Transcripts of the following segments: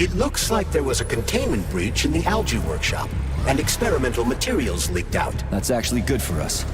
It looks like there was a containment breach in the algae workshop, and experimental materials leaked out. That's actually good for us.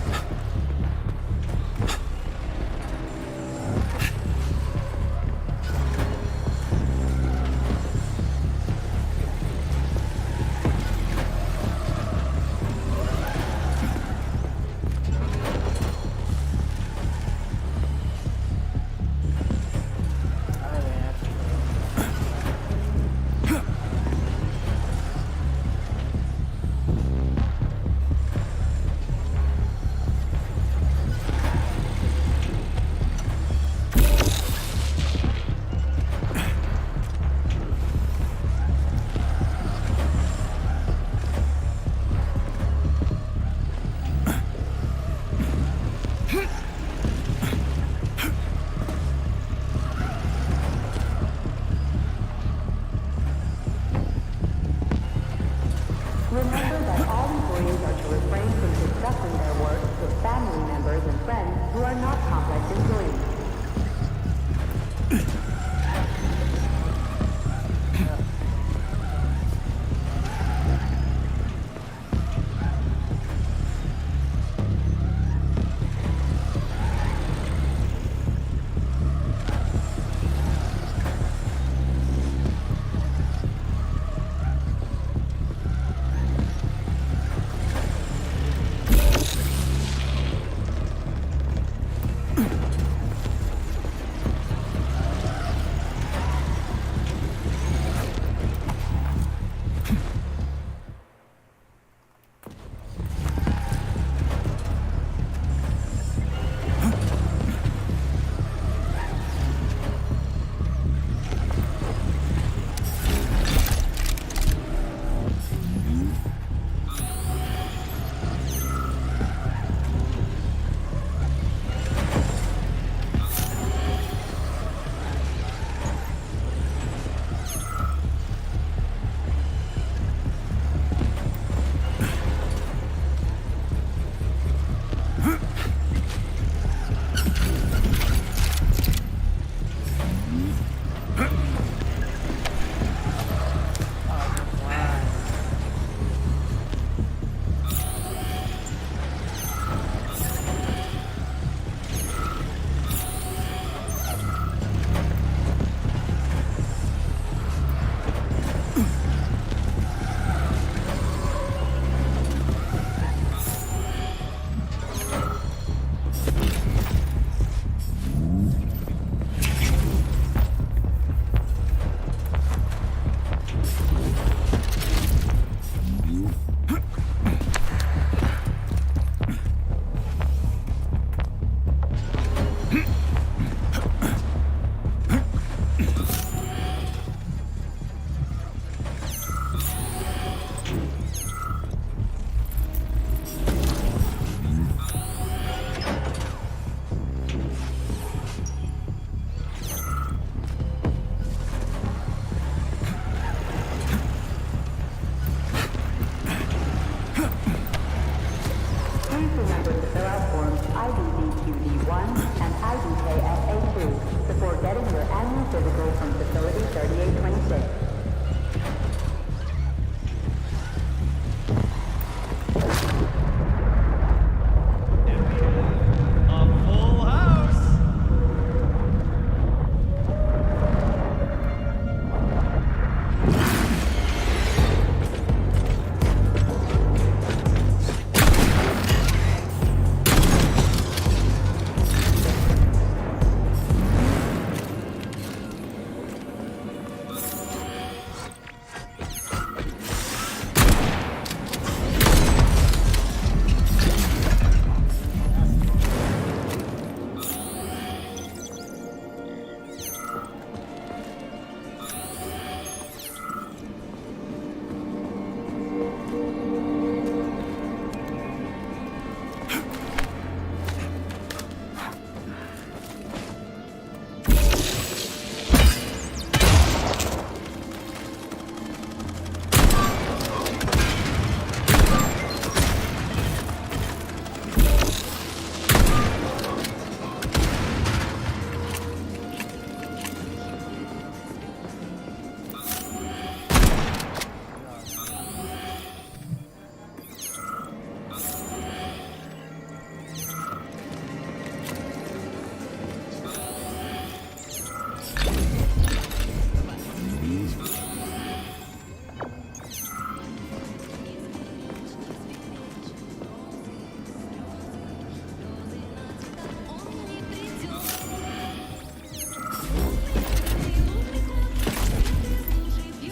Remember that all employees are to refrain from discussing their work with family members and friends who are not complex employees.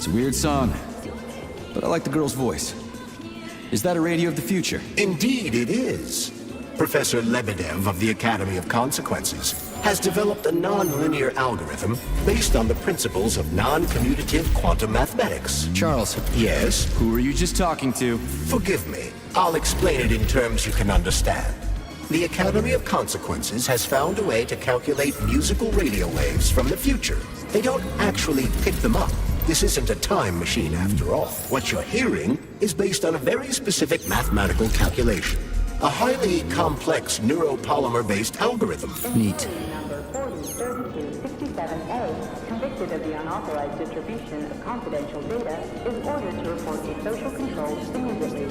a weird song, but I like the girl's voice. Is that a radio of the future? Indeed it is. Professor Lebedev of the Academy of Consequences has developed a non-linear algorithm based on the principles of non-commutative quantum mathematics. Charles. Yes? Who were you just talking to? Forgive me. I'll explain it in terms you can understand. The Academy of Consequences has found a way to calculate musical radio waves from the future. They don't actually pick them up. This isn't a time machine after all. What you're hearing is based on a very specific mathematical calculation. A highly complex neuropolymer-based algorithm. Neat. Number 403267A, convicted of the unauthorized distribution of confidential data, is ordered to report to social control immediately.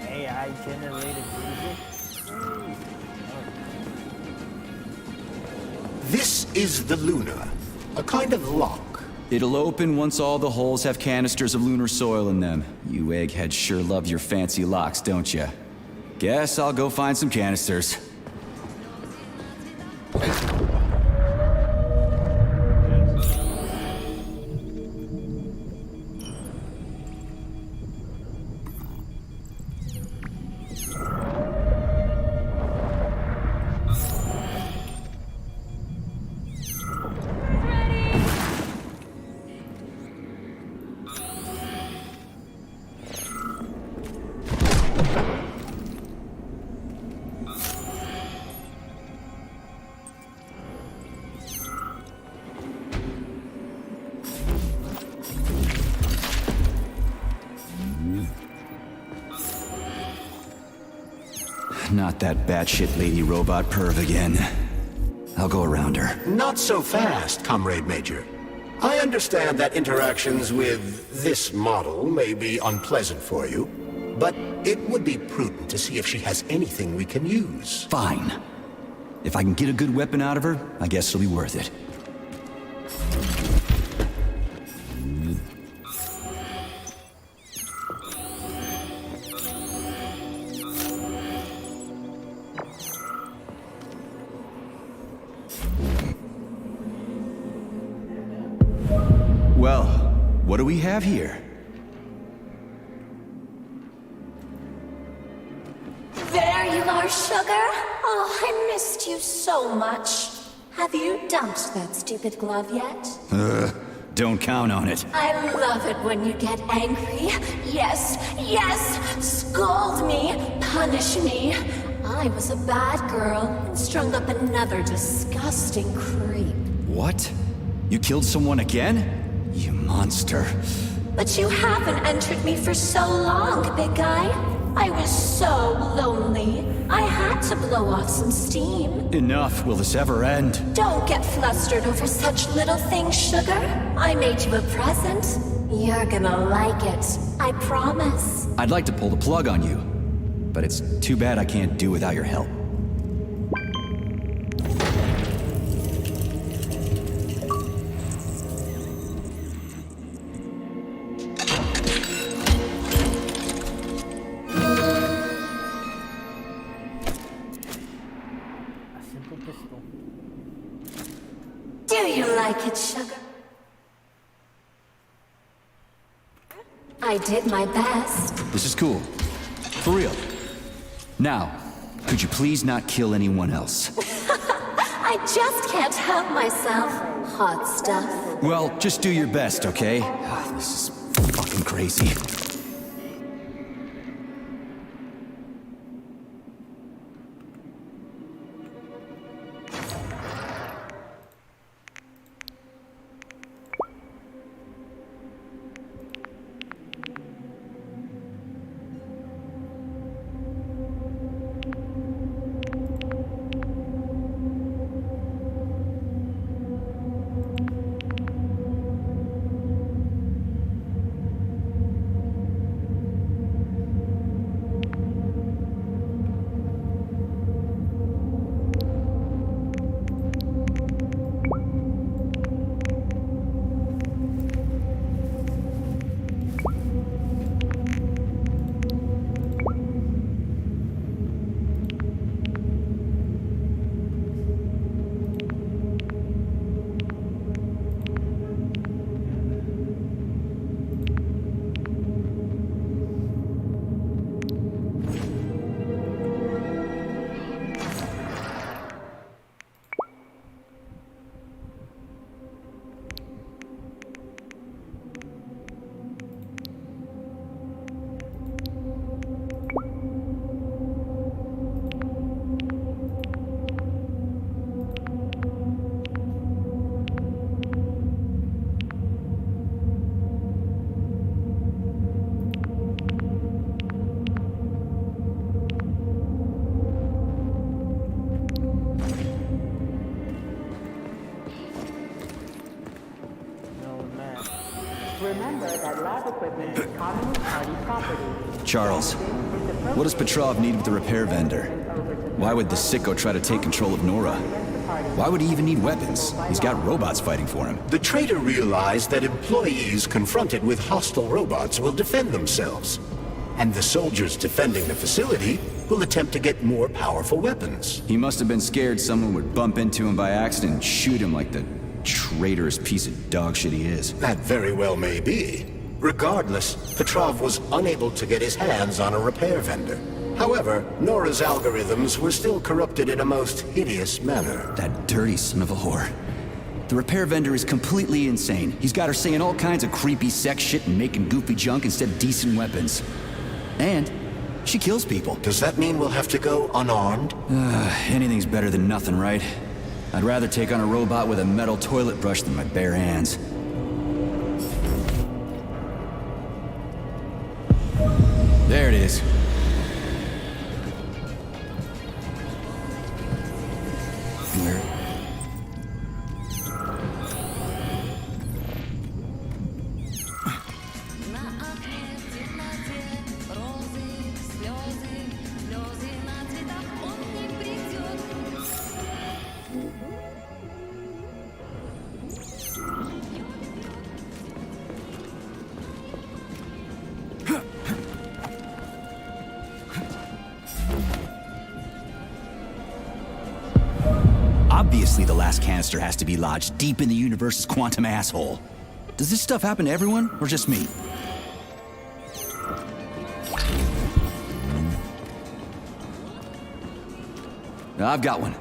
AI-generated music? This is the Luna, a kind of lock. It'll open once all the holes have canisters of lunar soil in them. You eggheads sure love your fancy locks, don't you? Guess I'll go find some canisters. Not that batshit lady robot perv again. I'll go around her. Not so fast, Comrade Major. I understand that interactions with this model may be unpleasant for you, but it would be prudent to see if she has anything we can use. Fine. If I can get a good weapon out of her, I guess it'll be worth it. Well, what do we have here? There you are, sugar. Oh, I missed you so much. Have you dumped that stupid glove yet? Don't count on it. I love it when you get angry. Yes, yes! Scold me, punish me. I was a bad girl and strung up another disgusting creep. What? You killed someone again? You monster. But you haven't entered me for so long, big guy. I was so lonely. I had to blow off some steam. Enough. Will this ever end? Don't get flustered over such little things, sugar. I made you a present. You're gonna like it. I promise. I'd like to pull the plug on you, but it's too bad I can't do without your help. Do you like it, sugar? I did my best. This is cool. For real. Now, could you please not kill anyone else? I just can't help myself. Hot stuff. Well, just do your best, okay? This is fucking crazy. lab equipment is Communist Party property. Charles, what does Petrov need with the repair vendor? Why would the sicko try to take control of Nora? Why would he even need weapons? He's got robots fighting for him. The traitor realized that employees confronted with hostile robots will defend themselves. And the soldiers defending the facility will attempt to get more powerful weapons. He must have been scared someone would bump into him by accident and shoot him like the traitorous piece of dog shit he is. That very well may be. Regardless, Petrov was unable to get his hands on a repair vendor. However, Nora's algorithms were still corrupted in a most hideous manner. That dirty son of a whore. The repair vendor is completely insane. He's got her saying all kinds of creepy sex shit and making goofy junk instead of decent weapons. And she kills people. Does that mean we'll have to go unarmed? Anything's better than nothing, right? I'd rather take on a robot with a metal toilet brush than my bare hands. There it is. Where? Obviously, the last canister has to be lodged deep in the universe's quantum asshole. Does this stuff happen to everyone, or just me? I've got one.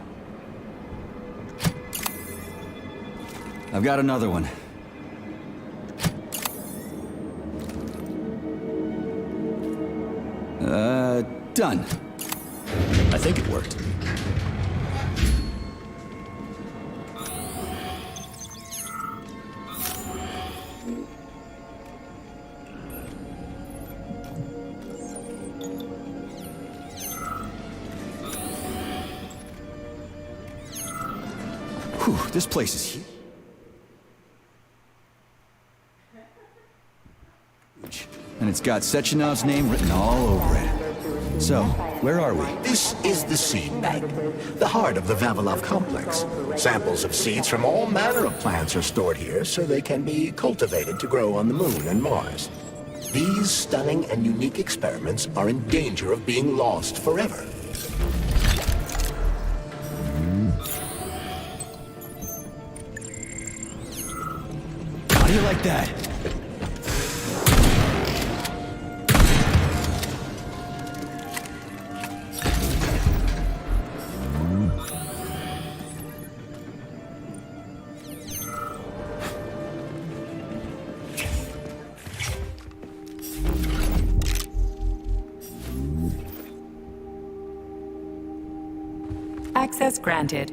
I've got another one. Done. I think it worked. Whew, this place is huge. And it's got Sechenov's name written all over it. So, where are we? This is the seed bank, the heart of the Vavilov complex. Samples of seeds from all manner of plants are stored here so they can be cultivated to grow on the Moon and Mars. These stunning and unique experiments are in danger of being lost forever. How do you like that? Access granted.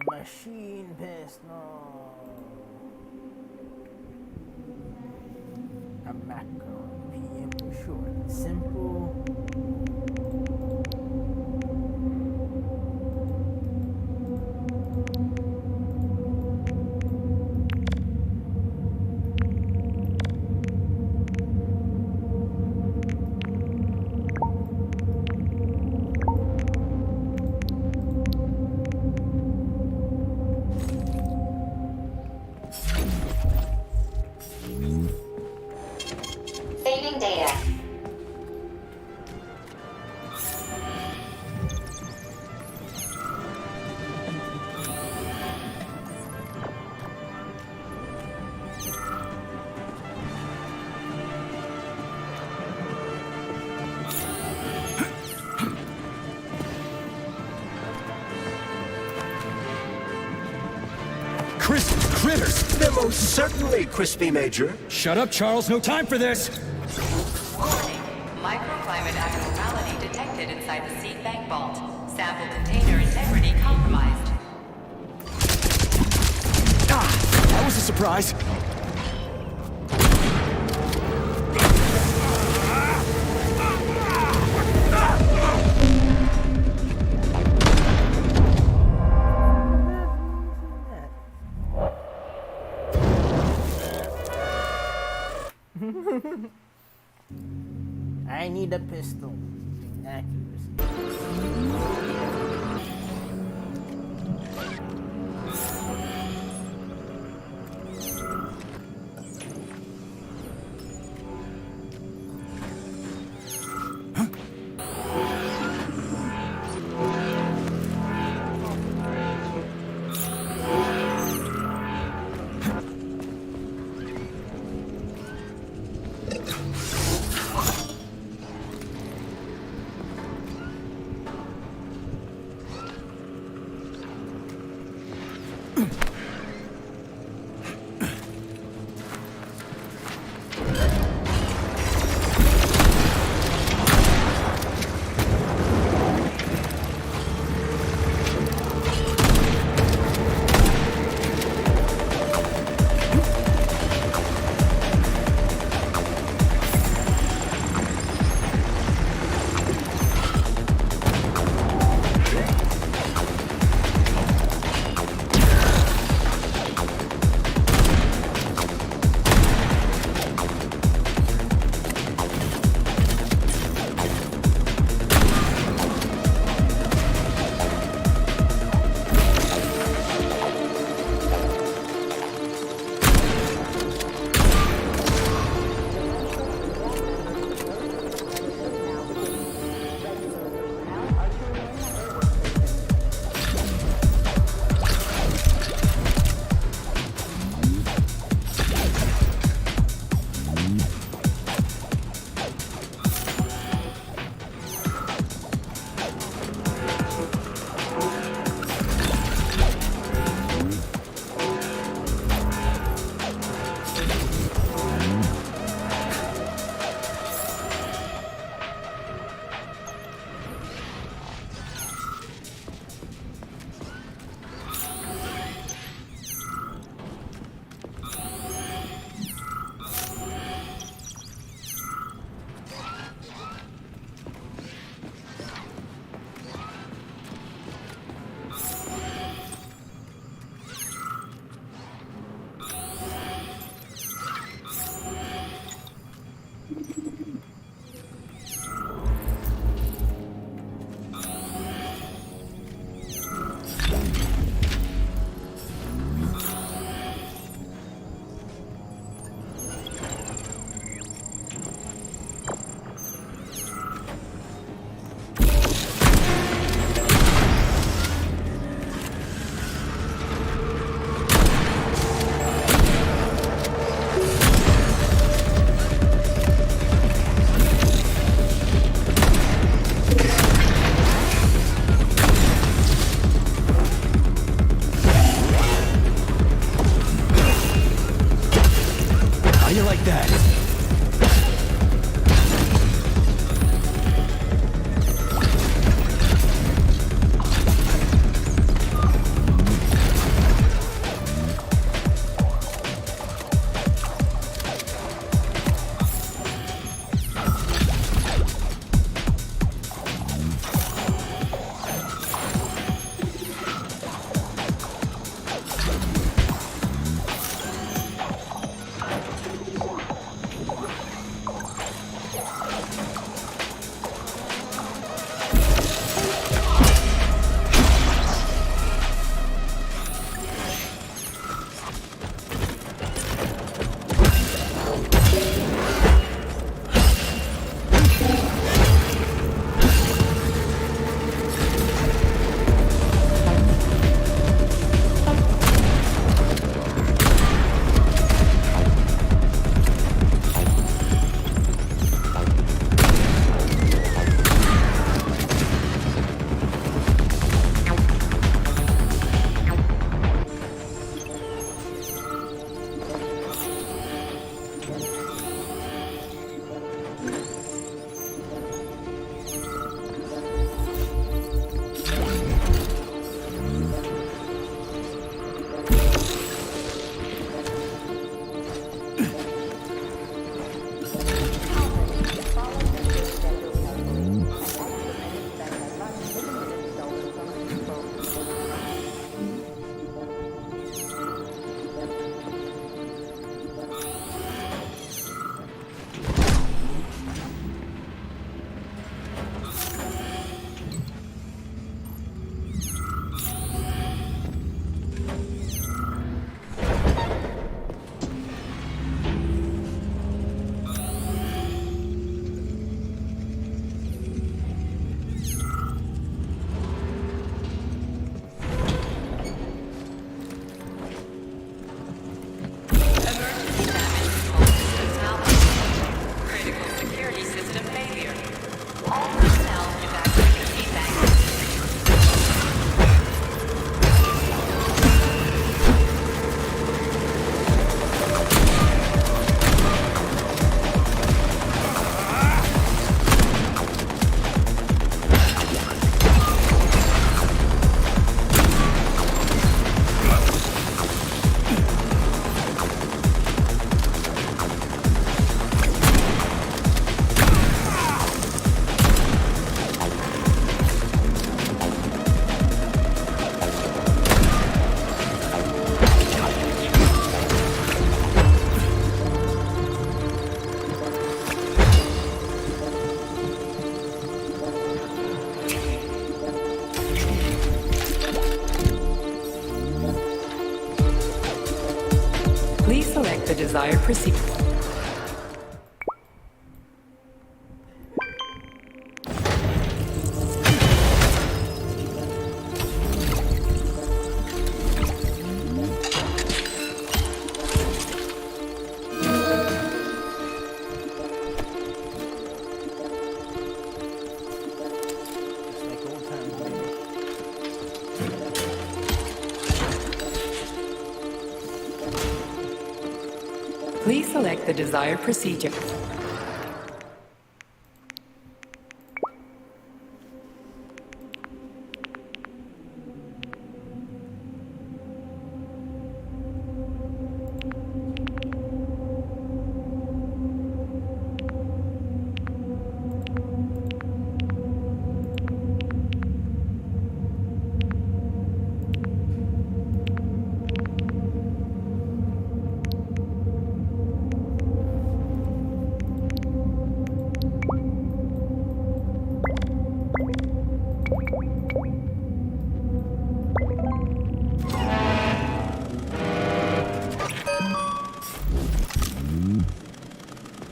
Machine pistol. A macro. PM short. Simple. Saving data. Critters! They're most certainly crispy, Major. Shut up, Charles. No time for this! Warning. Microclimate abnormality detected inside the seed bank vault. Sample container integrity compromised. Ah! That was a surprise. I need a pistol. Accuracy. select the desired procedure. Like old times, baby. Please select the desired procedure.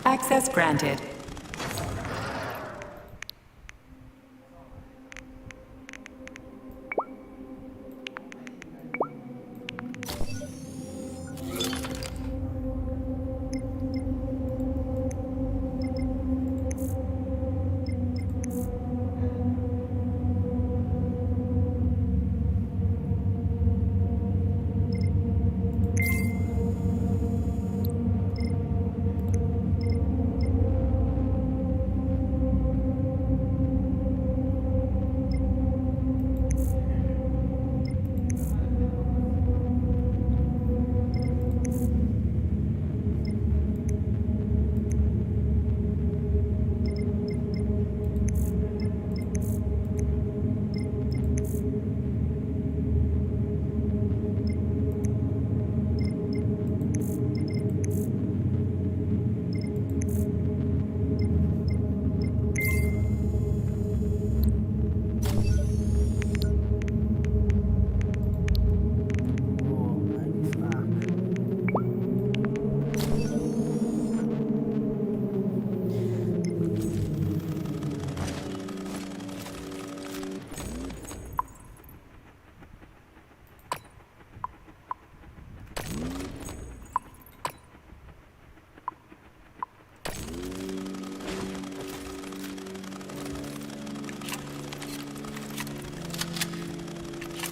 Access granted.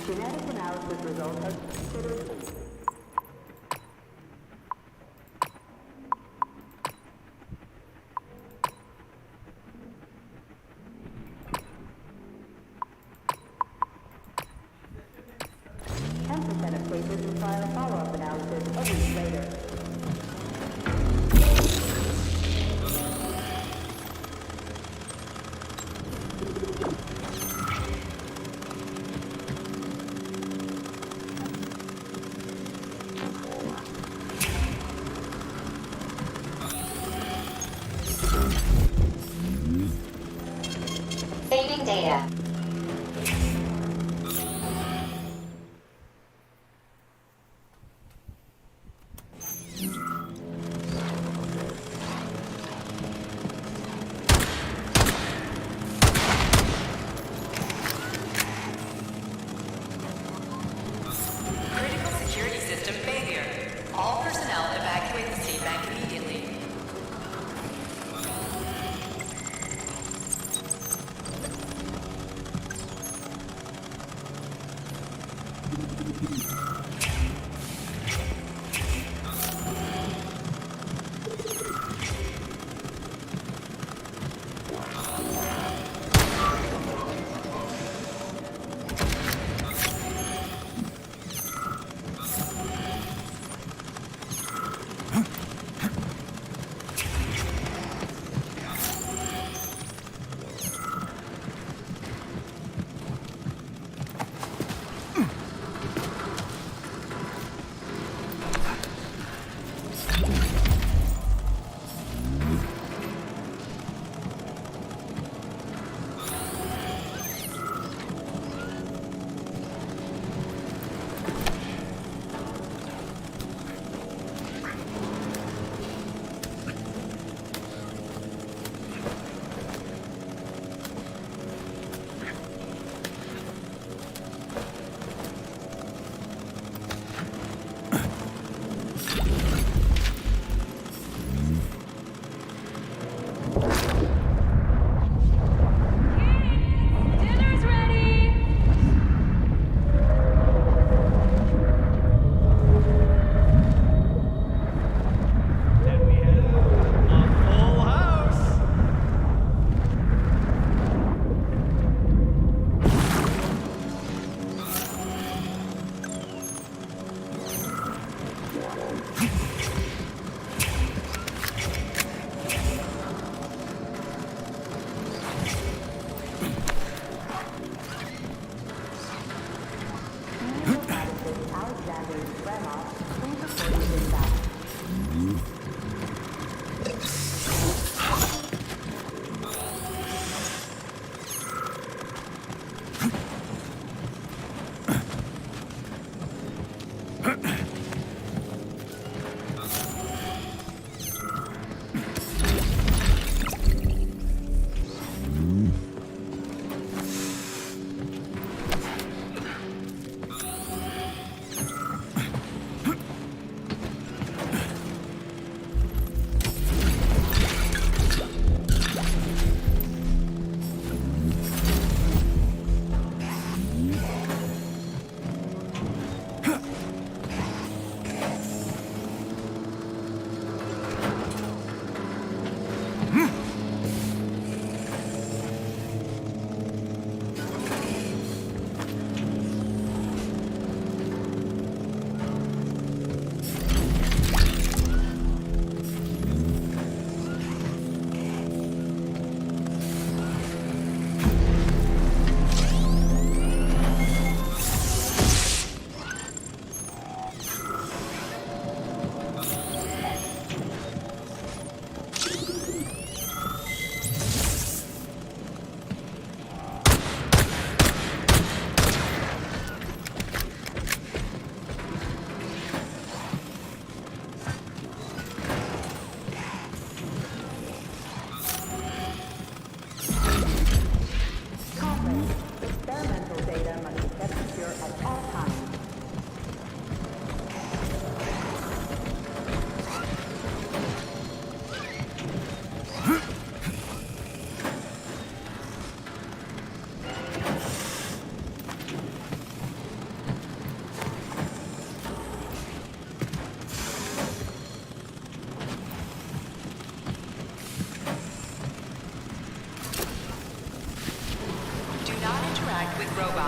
Genetic analysis results are considered. Of cases require follow-up analysis a week later. Saving data. Critical security system failure. All personnel evacuate the seed bank immediately.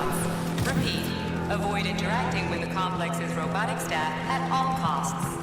robots. Repeat, avoid interacting with the complex's robotic staff at all costs.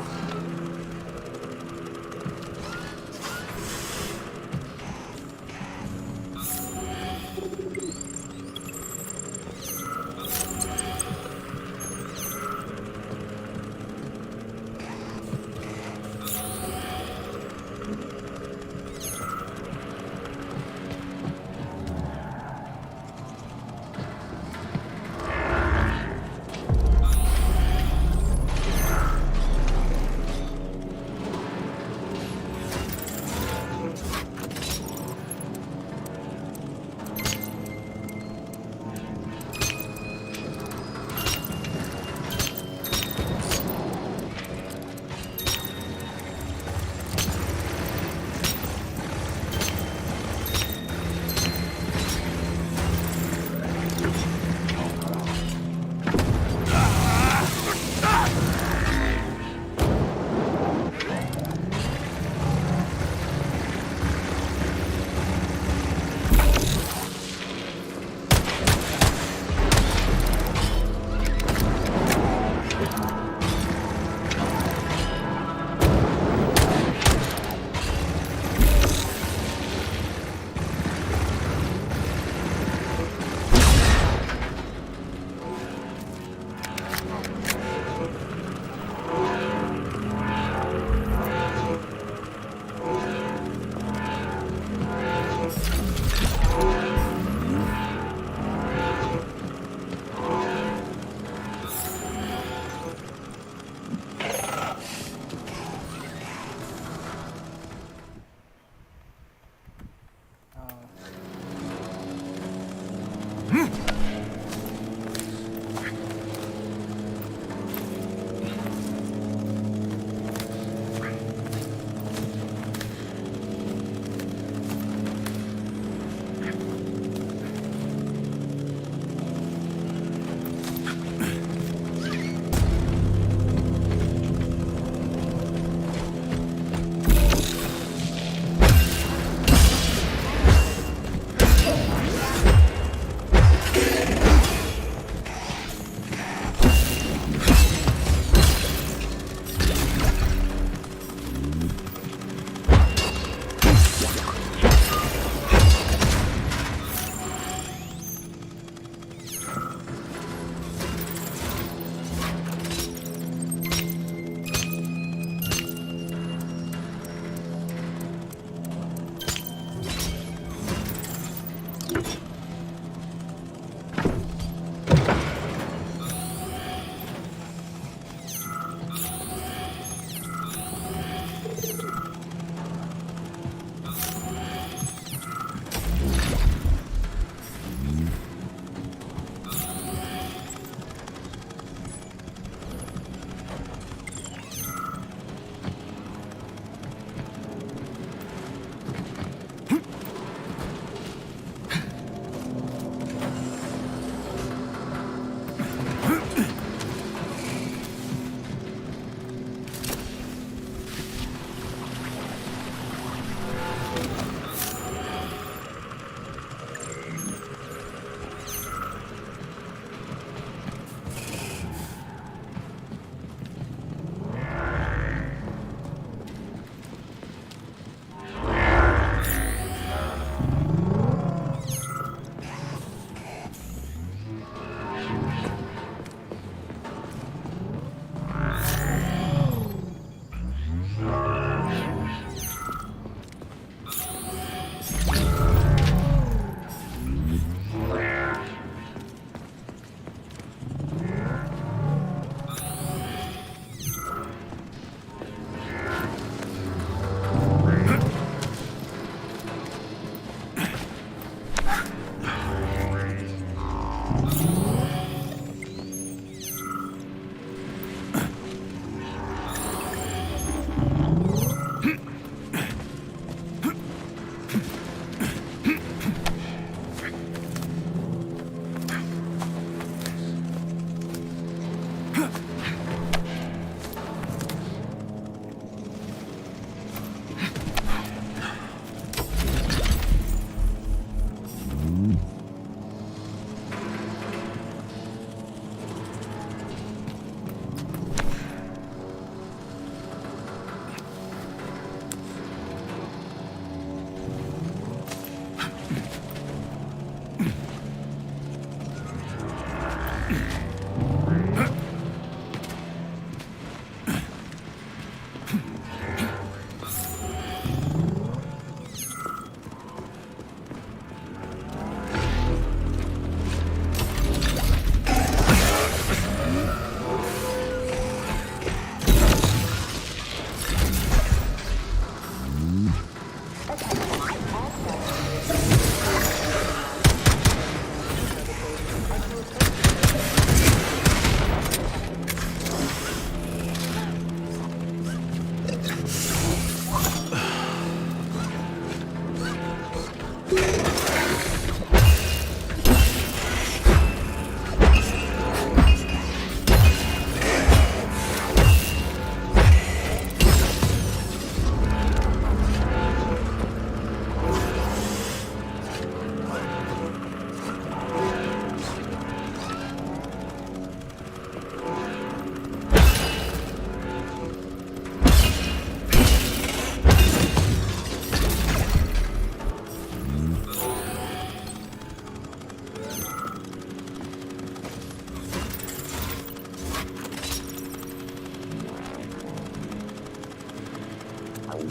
God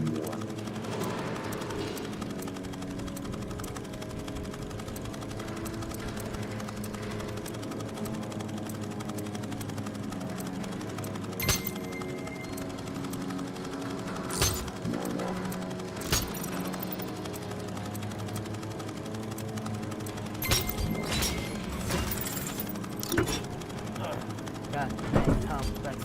dang, complex.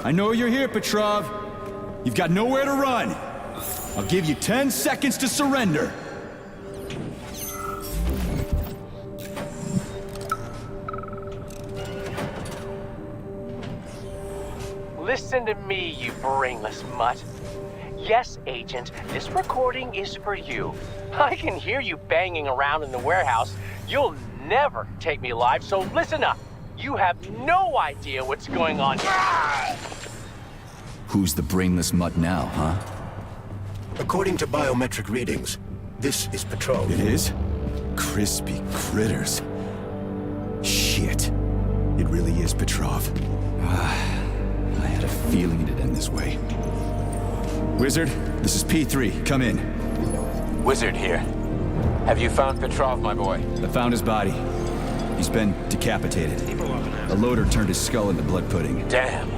I know you're here, Petrov. You've got nowhere to run. I'll give you 10 seconds to surrender. Listen to me, you brainless mutt. Yes, Agent, this recording is for you. I can hear you banging around in the warehouse. You'll never take me live, so listen up. You have no idea what's going on here. Who's the brainless mutt now, huh? According to biometric readings, this is Petrov. It is? Crispy critters. Shit. It really is Petrov. I had a feeling it'd end this way. Wizard, this is P3. Come in. Wizard here. Have you found Petrov, my boy? I found his body. He's been decapitated. A loader turned his skull into blood pudding. Damn.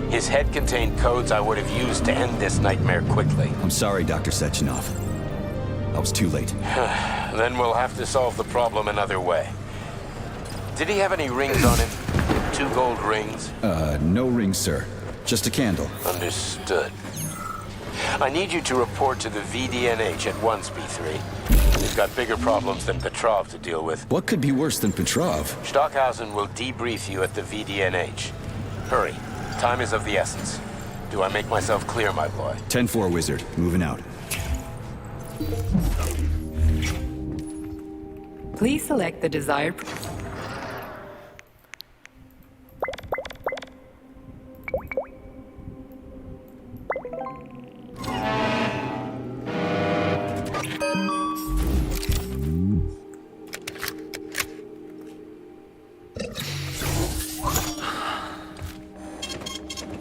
His head contained codes I would have used to end this nightmare quickly. I'm sorry, Dr. Sechenov. I was too late. Then we'll have to solve the problem another way. Did he have any rings on him? 2 gold rings? No rings, sir. Just a candle. Understood. I need you to report to the VDNH at once, B3. We've got bigger problems than Petrov to deal with. What could be worse than Petrov? Stockhausen will debrief you at the VDNH. Hurry. Time is of the essence. Do I make myself clear, my boy? 10-4, Wizard. Moving out. Please select the desired...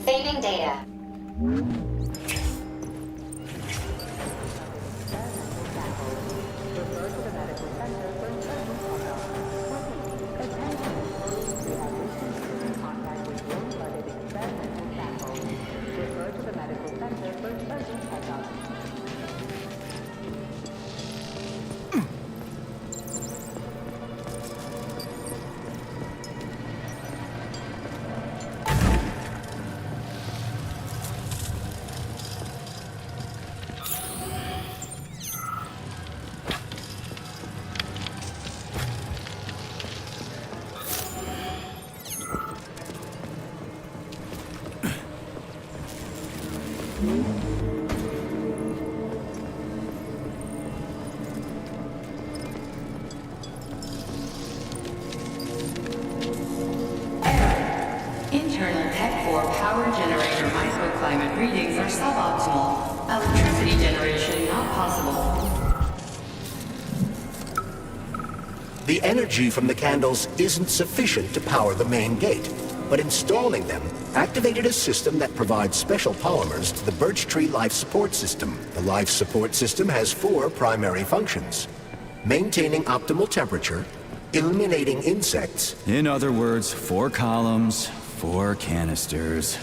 Saving data. Internal Tech 4 power generator microclimate readings are suboptimal. Electricity generation not possible. The energy from the candles isn't sufficient to power the main gate, but installing them activated a system that provides special polymers to the birch tree life support system. The life support system has 4 primary functions: maintaining optimal temperature, eliminating insects. In other words, 4 columns, 4 canisters.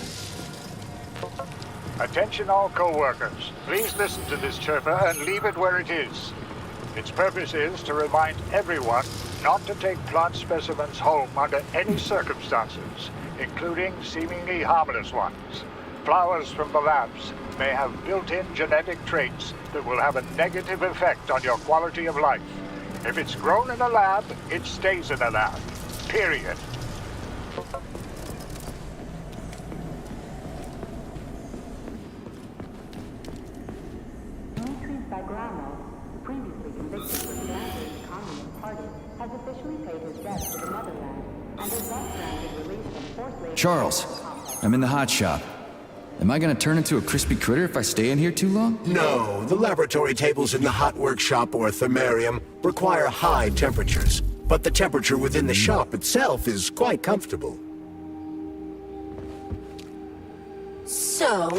Attention all co-workers. Please listen to this chirper and leave it where it is. Its purpose is to remind everyone not to take plant specimens home under any circumstances, including seemingly harmless ones. Flowers from the labs may have built-in genetic traits that will have a negative effect on your quality of life. If it's grown in a lab, it stays in a lab. Period. Dmitry Bagramov, previously convicted for slandering the Communist Party, has officially paid his debt to the motherland and is thus granted release from forced labor. Charles, I'm in the hot shop. Am I gonna turn into a crispy critter if I stay in here too long? No, the laboratory tables in the hot workshop or thermarium require high temperatures, but the temperature within the shop itself is quite comfortable. So,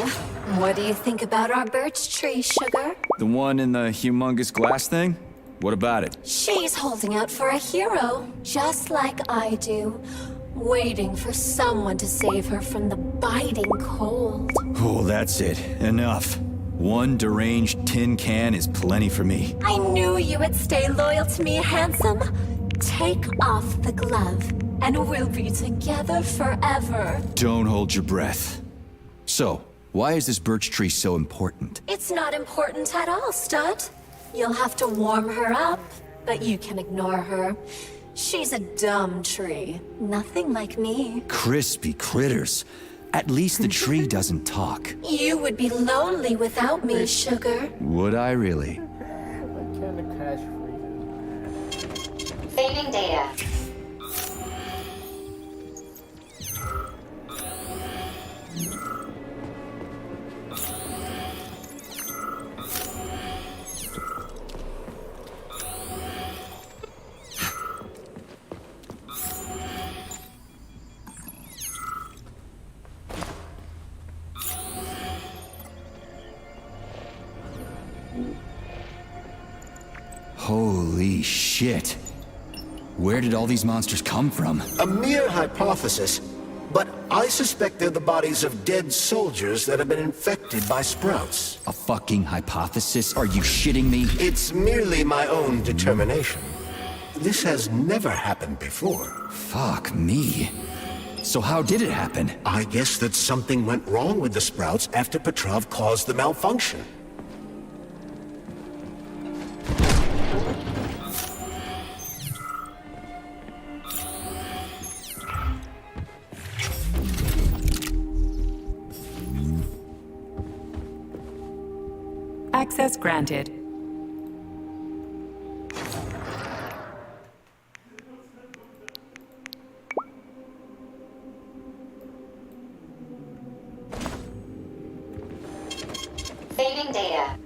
what do you think about our birch tree, Sugar? The one in the humongous glass thing? What about it? She's holding out for a hero, just like I do. Waiting for someone to save her from the biting cold. Oh, that's it. Enough. One deranged tin can is plenty for me. I knew you would stay loyal to me, handsome. Take off the glove, and we'll be together forever. Don't hold your breath. So, why is this birch tree so important? It's not important at all, Stud. You'll have to warm her up, but you can ignore her. She's a dumb tree. Nothing like me. Crispy critters. At least the tree doesn't talk. You would be lonely without me, Sugar. Would I really? Like Candy Crush freezes. Saving data. Holy shit. Where did all these monsters come from? A mere hypothesis, but I suspect they're the bodies of dead soldiers that have been infected by sprouts. A fucking hypothesis? Are you shitting me? It's merely my own determination. This has never happened before. Fuck me. So how did it happen? I guess that something went wrong with the sprouts after Petrov caused the malfunction. Access granted. Saving data.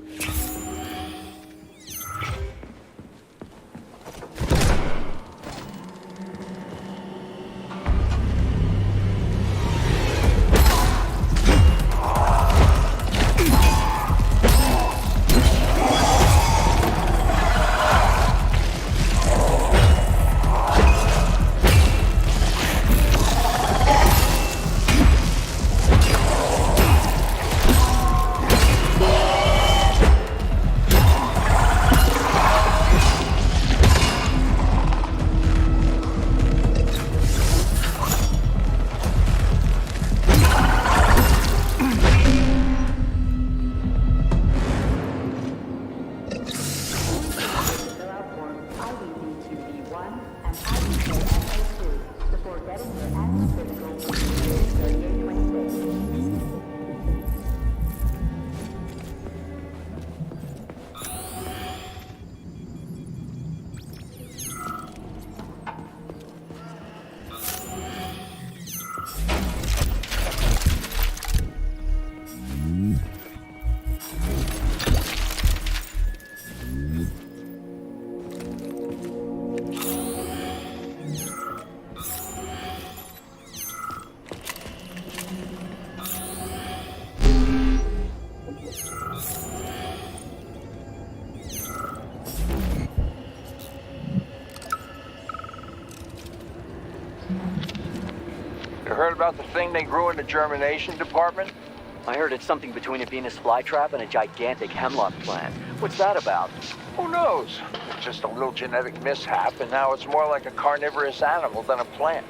You heard about the thing they grew in the germination department? I heard it's something between a Venus flytrap and a gigantic hemlock plant. What's that about? Who knows? It's just a little genetic mishap, and now it's more like a carnivorous animal than a plant.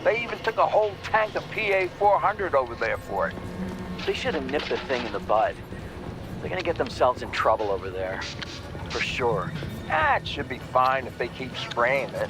They even took a whole tank of PA-400 over there for it. They should have nipped the thing in the bud. They're gonna get themselves in trouble over there. For sure. It should be fine if they keep spraying it.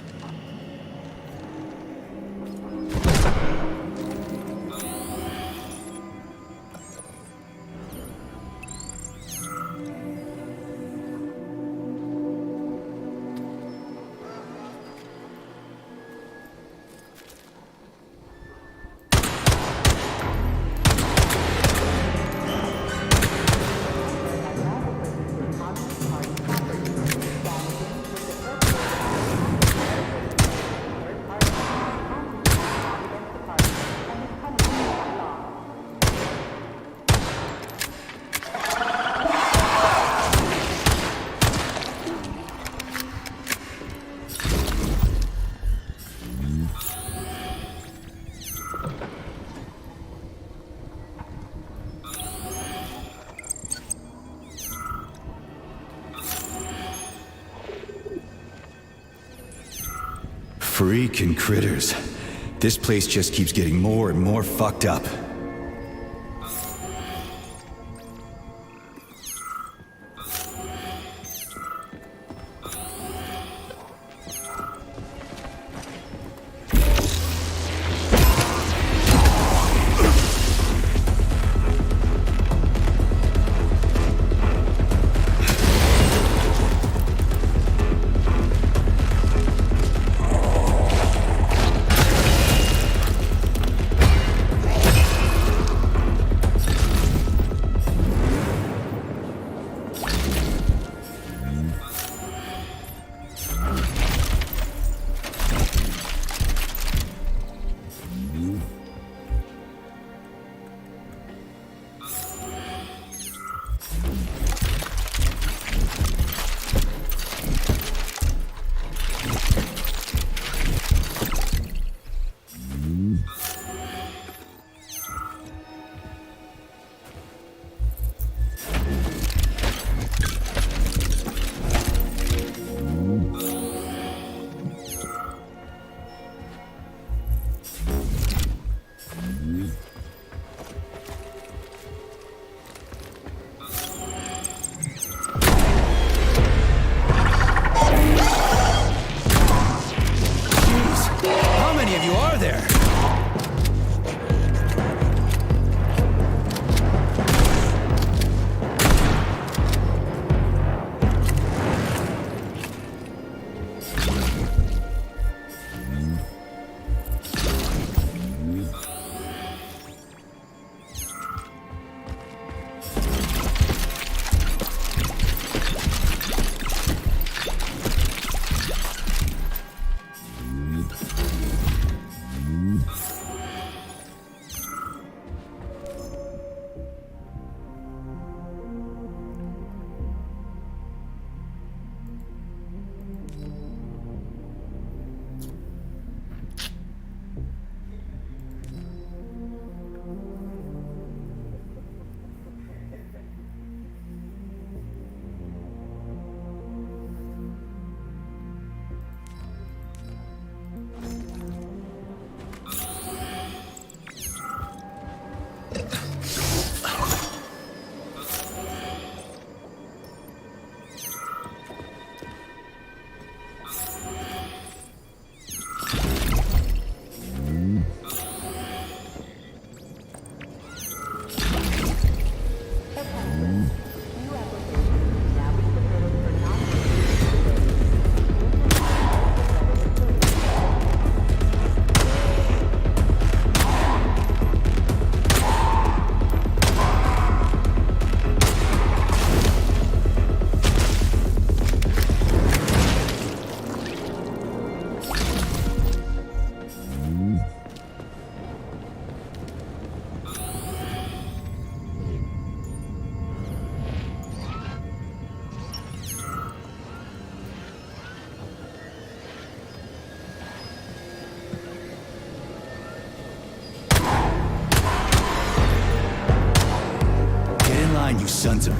Freaking critters. This place just keeps getting more and more fucked up.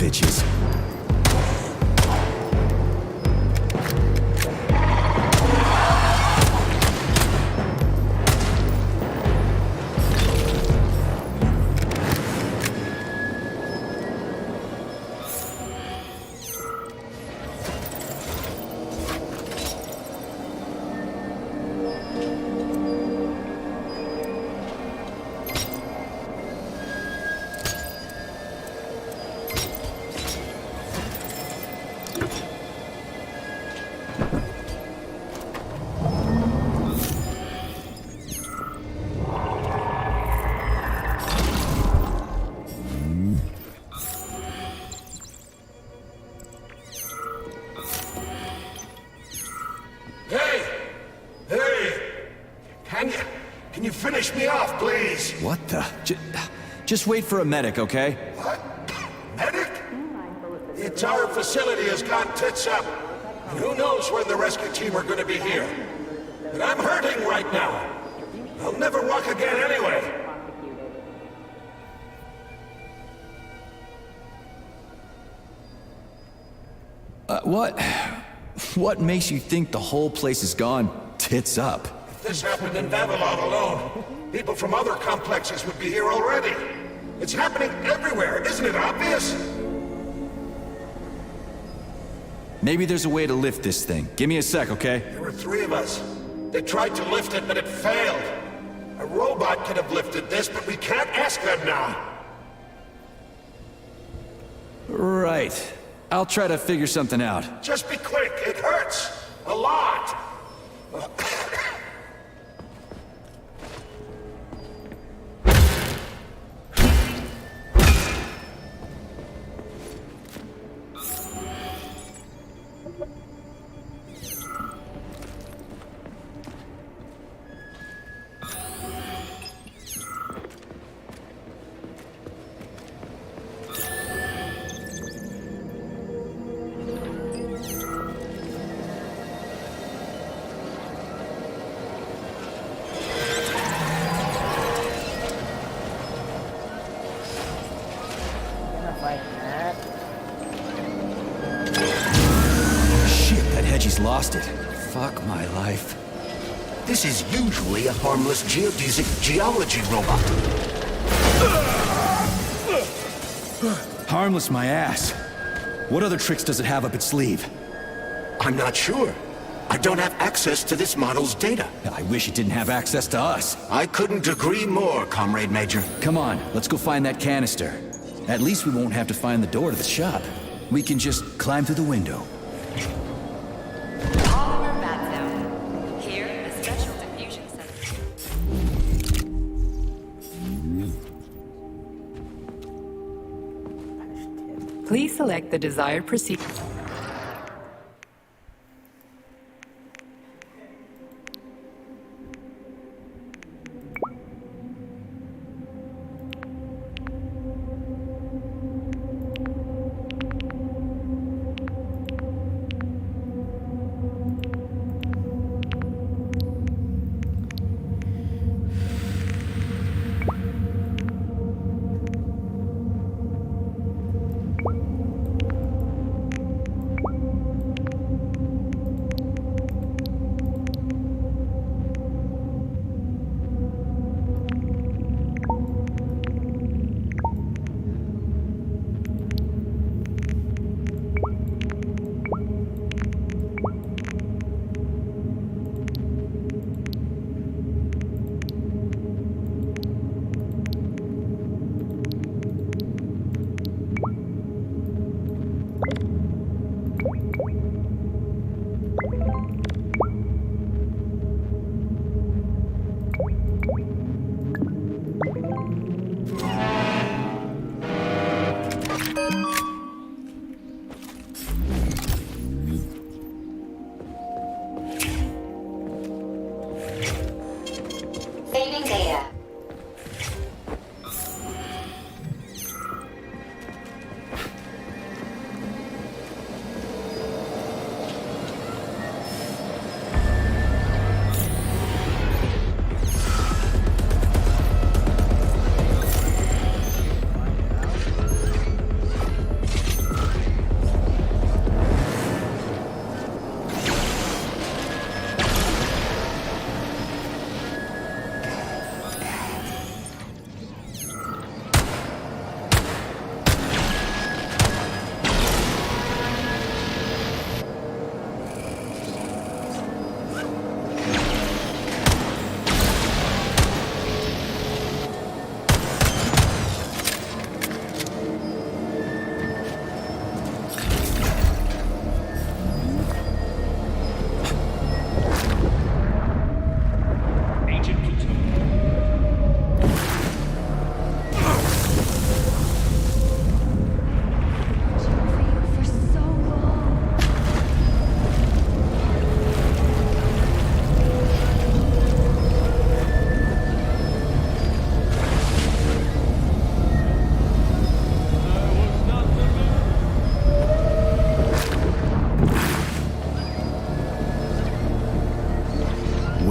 bitches. Can you finish me off, please? What the? Just wait for a medic, okay? What? Medic? The entire facility has gone tits up. And who knows when the rescue team are gonna be here. And I'm hurting right now. I'll never walk again anyway. What makes you think the whole place has gone tits up? If this happened in Babylon alone, people from other complexes would be here already. It's happening everywhere, isn't it obvious? Maybe there's a way to lift this thing. Give me a sec, okay? There were 3 of us. They tried to lift it, but it failed. A robot could have lifted this, but we can't ask them now. Right. I'll try to figure something out. Just be quick, it hurts. A lot. He's lost it. Fuck my life. This is usually a harmless geodesic geology robot. Harmless my ass. What other tricks does it have up its sleeve? I'm not sure. I don't have access to this model's data. I wish it didn't have access to us. I couldn't agree more, Comrade Major. Come on, let's go find that canister. At least we won't have to find the door to the shop. We can just climb through the window. Please select the desired procedure.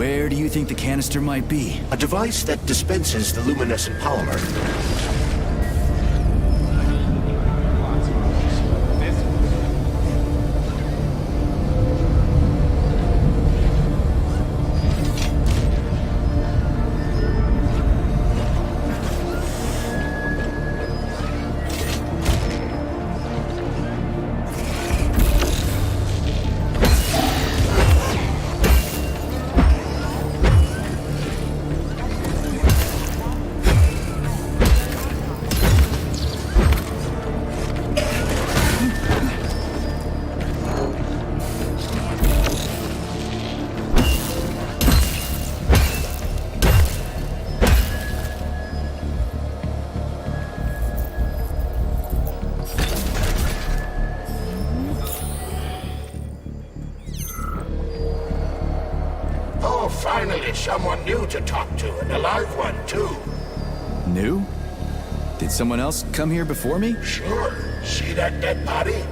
Where do you think the canister might be? A device that dispenses the luminescent polymer. Finally, someone new to talk to, and a live one, too. New? Did someone else come here before me? Sure. See that dead body?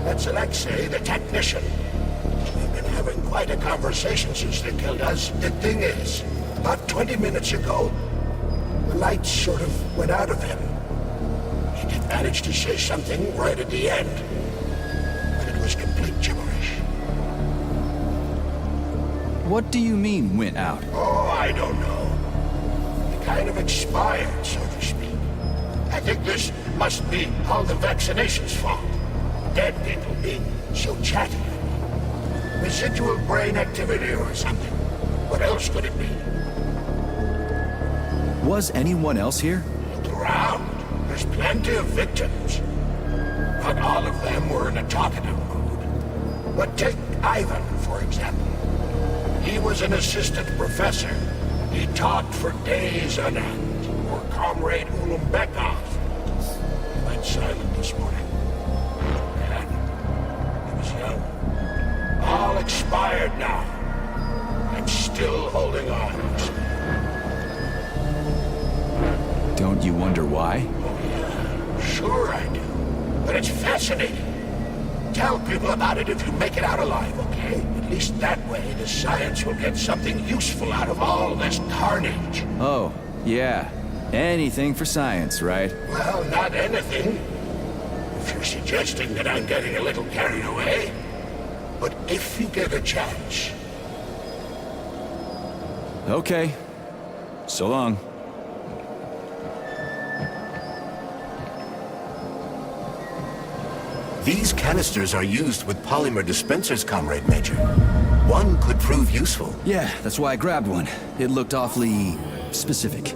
That's Alexei, the technician. We've been having quite a conversation since they killed us. The thing is, about 20 minutes ago, the light sort of went out of him. He did manage to say something right at the end, but it was complete gibberish. What do you mean, went out? Oh, I don't know. He kind of expired, so to speak. I think this must be all the vaccination's fault. Dead people being so chatty. Residual brain activity or something. What else could it be? Was anyone else here? Look around. There's plenty of victims. Not all of them were in a talkative mood. But take Ivan, for example. He was an assistant professor. He taught for days on end. Or Comrade Ulumbekov. He went silent this morning. And he was young. All expired now. And still holding on. Don't you wonder why? Oh, yeah. Sure I do. But it's fascinating. Tell people about it if you make it out alive, okay? At least that way, the science will get something useful out of all this carnage. Oh, yeah. Anything for science, right? Well, not anything. If you're suggesting that I'm getting a little carried away. But if you get a chance. Okay. So long. These canisters are used with polymer dispensers, Comrade Major. One could prove useful. Yeah, that's why I grabbed one. It looked awfully specific.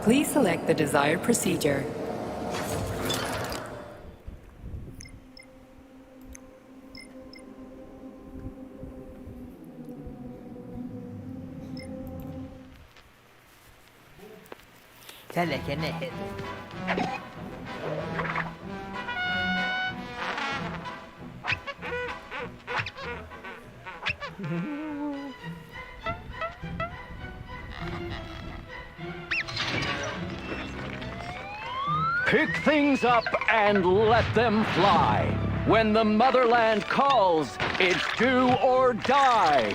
Please select the desired procedure. Pick things up and let them fly. When the motherland calls, it's do or die.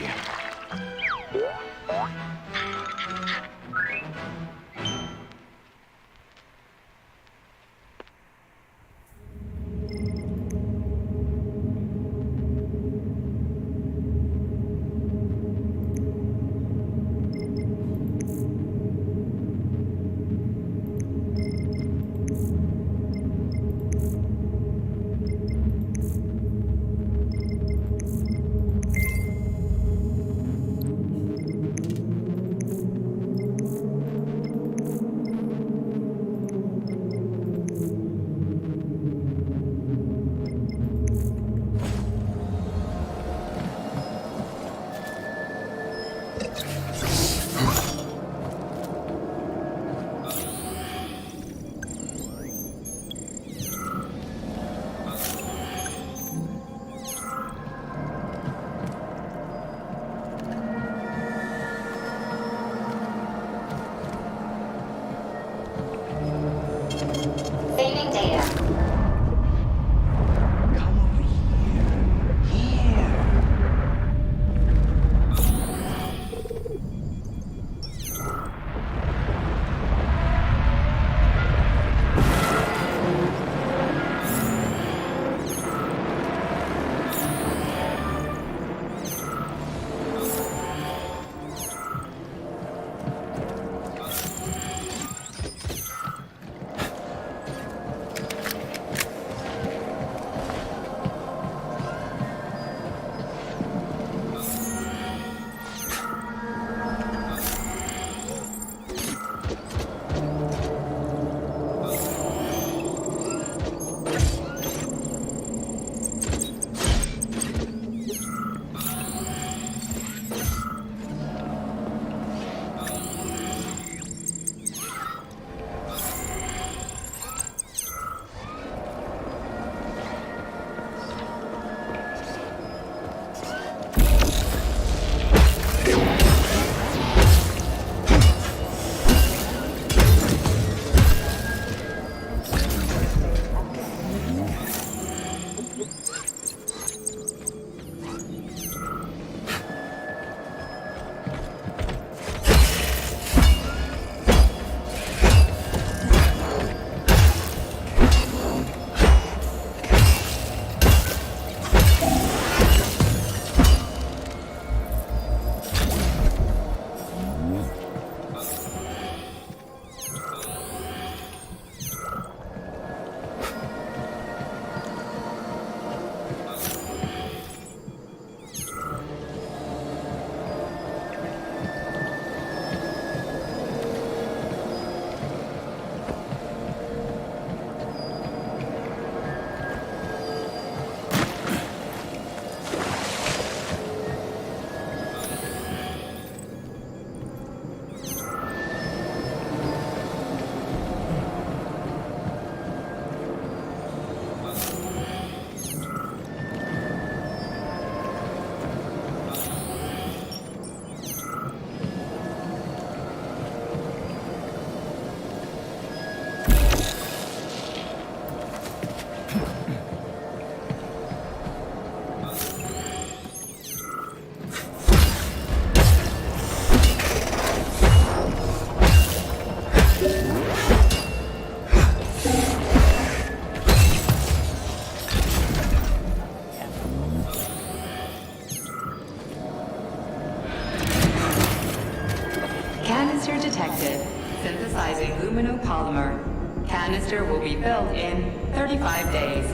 Hazard detected. Synthesizing luminopolymer. Canister will be filled in 35 days.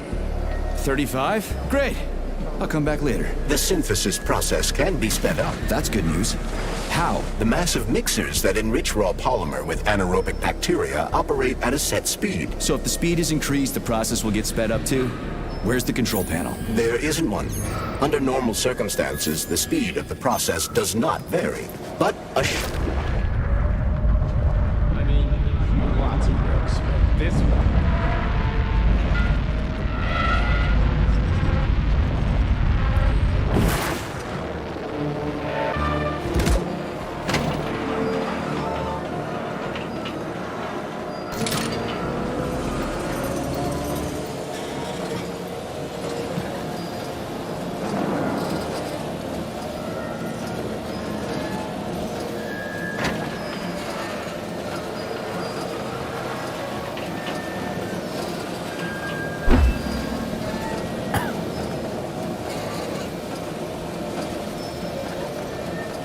35? Great. I'll come back later. The synthesis process can be sped up. That's good news. How? The massive mixers that enrich raw polymer with anaerobic bacteria operate at a set speed. So if the speed is increased, the process will get sped up too? Where's the control panel? There isn't one. Under normal circumstances, the speed of the process does not vary. But I mean, lots of bricks, but this one.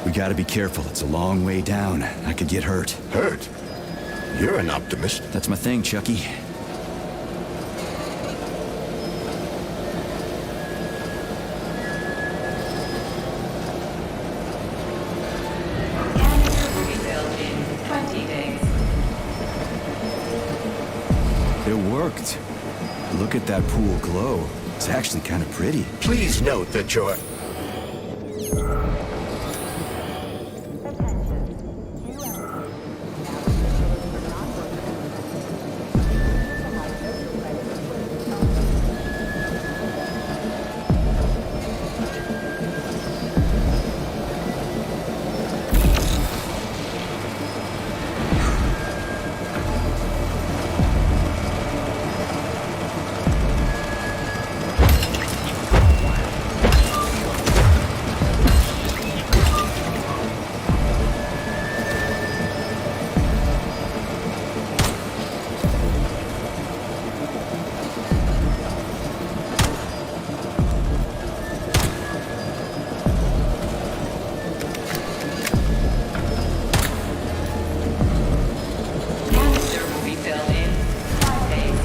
We gotta be careful. It's a long way down. I could get hurt. Hurt? You're an optimist. That's my thing, Chucky. Canister will be filled in 20 days. It worked. Look at that pool glow. It's actually kind of pretty. Please note that your... Canister will be filled in 5 days.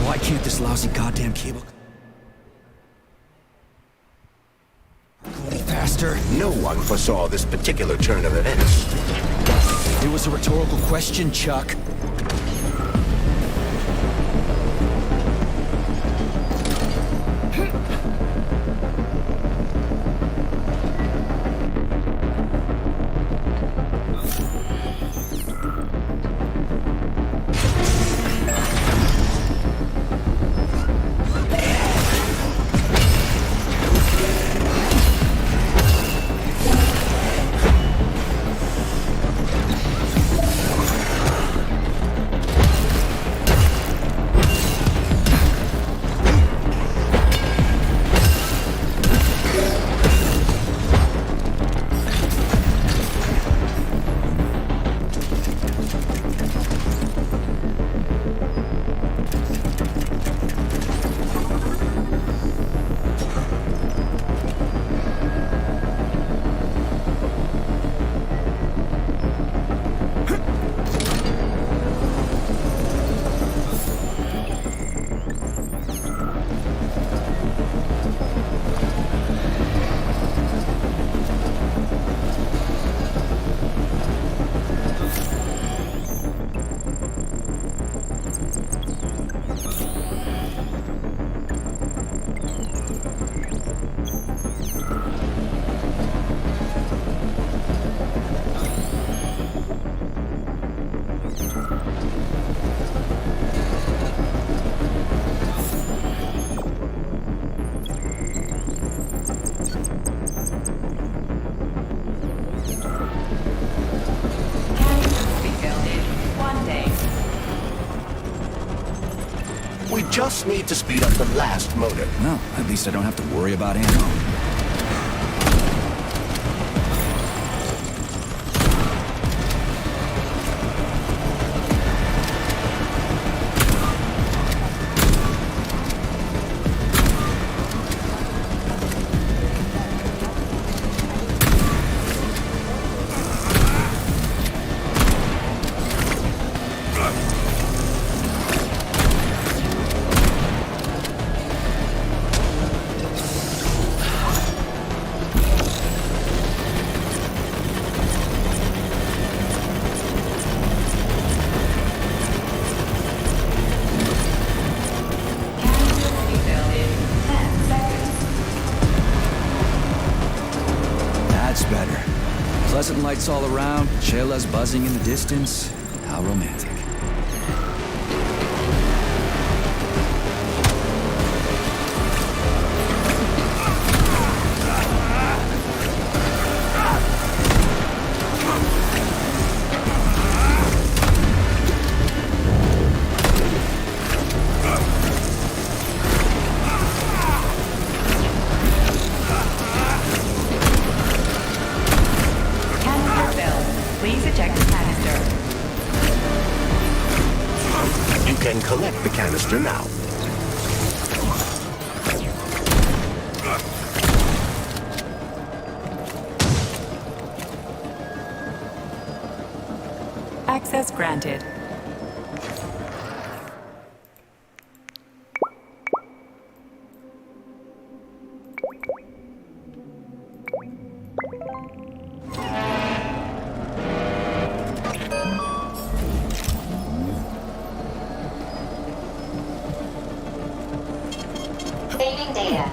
Why can't this lousy goddamn cable go any faster? No one foresaw this particular turn of events. It was a rhetorical question, Chuck. We just need to speed up the last motor. Well, at least I don't have to worry about ammo. Pleasant lights all around, chelas buzzing in the distance. How romantic. Please eject the canister. You can collect the canister now. Access granted. Saving data.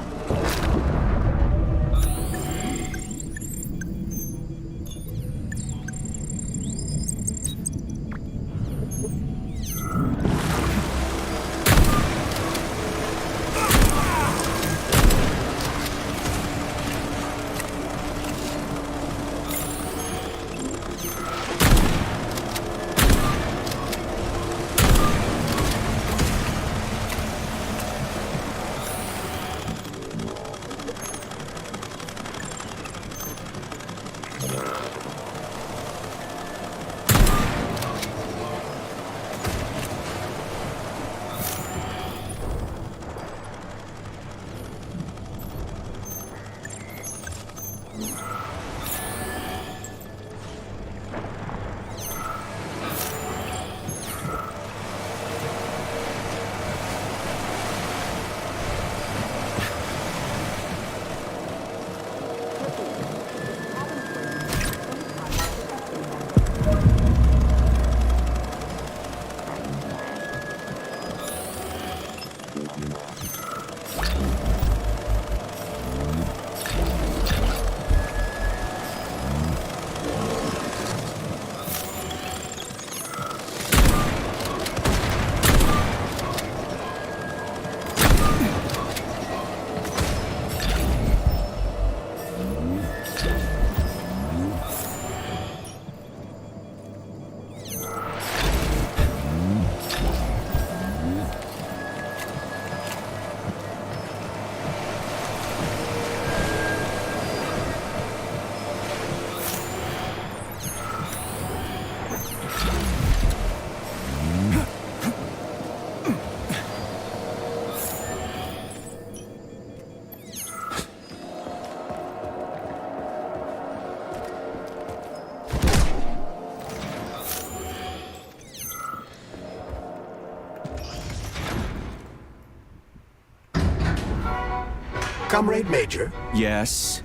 Comrade Major? Yes?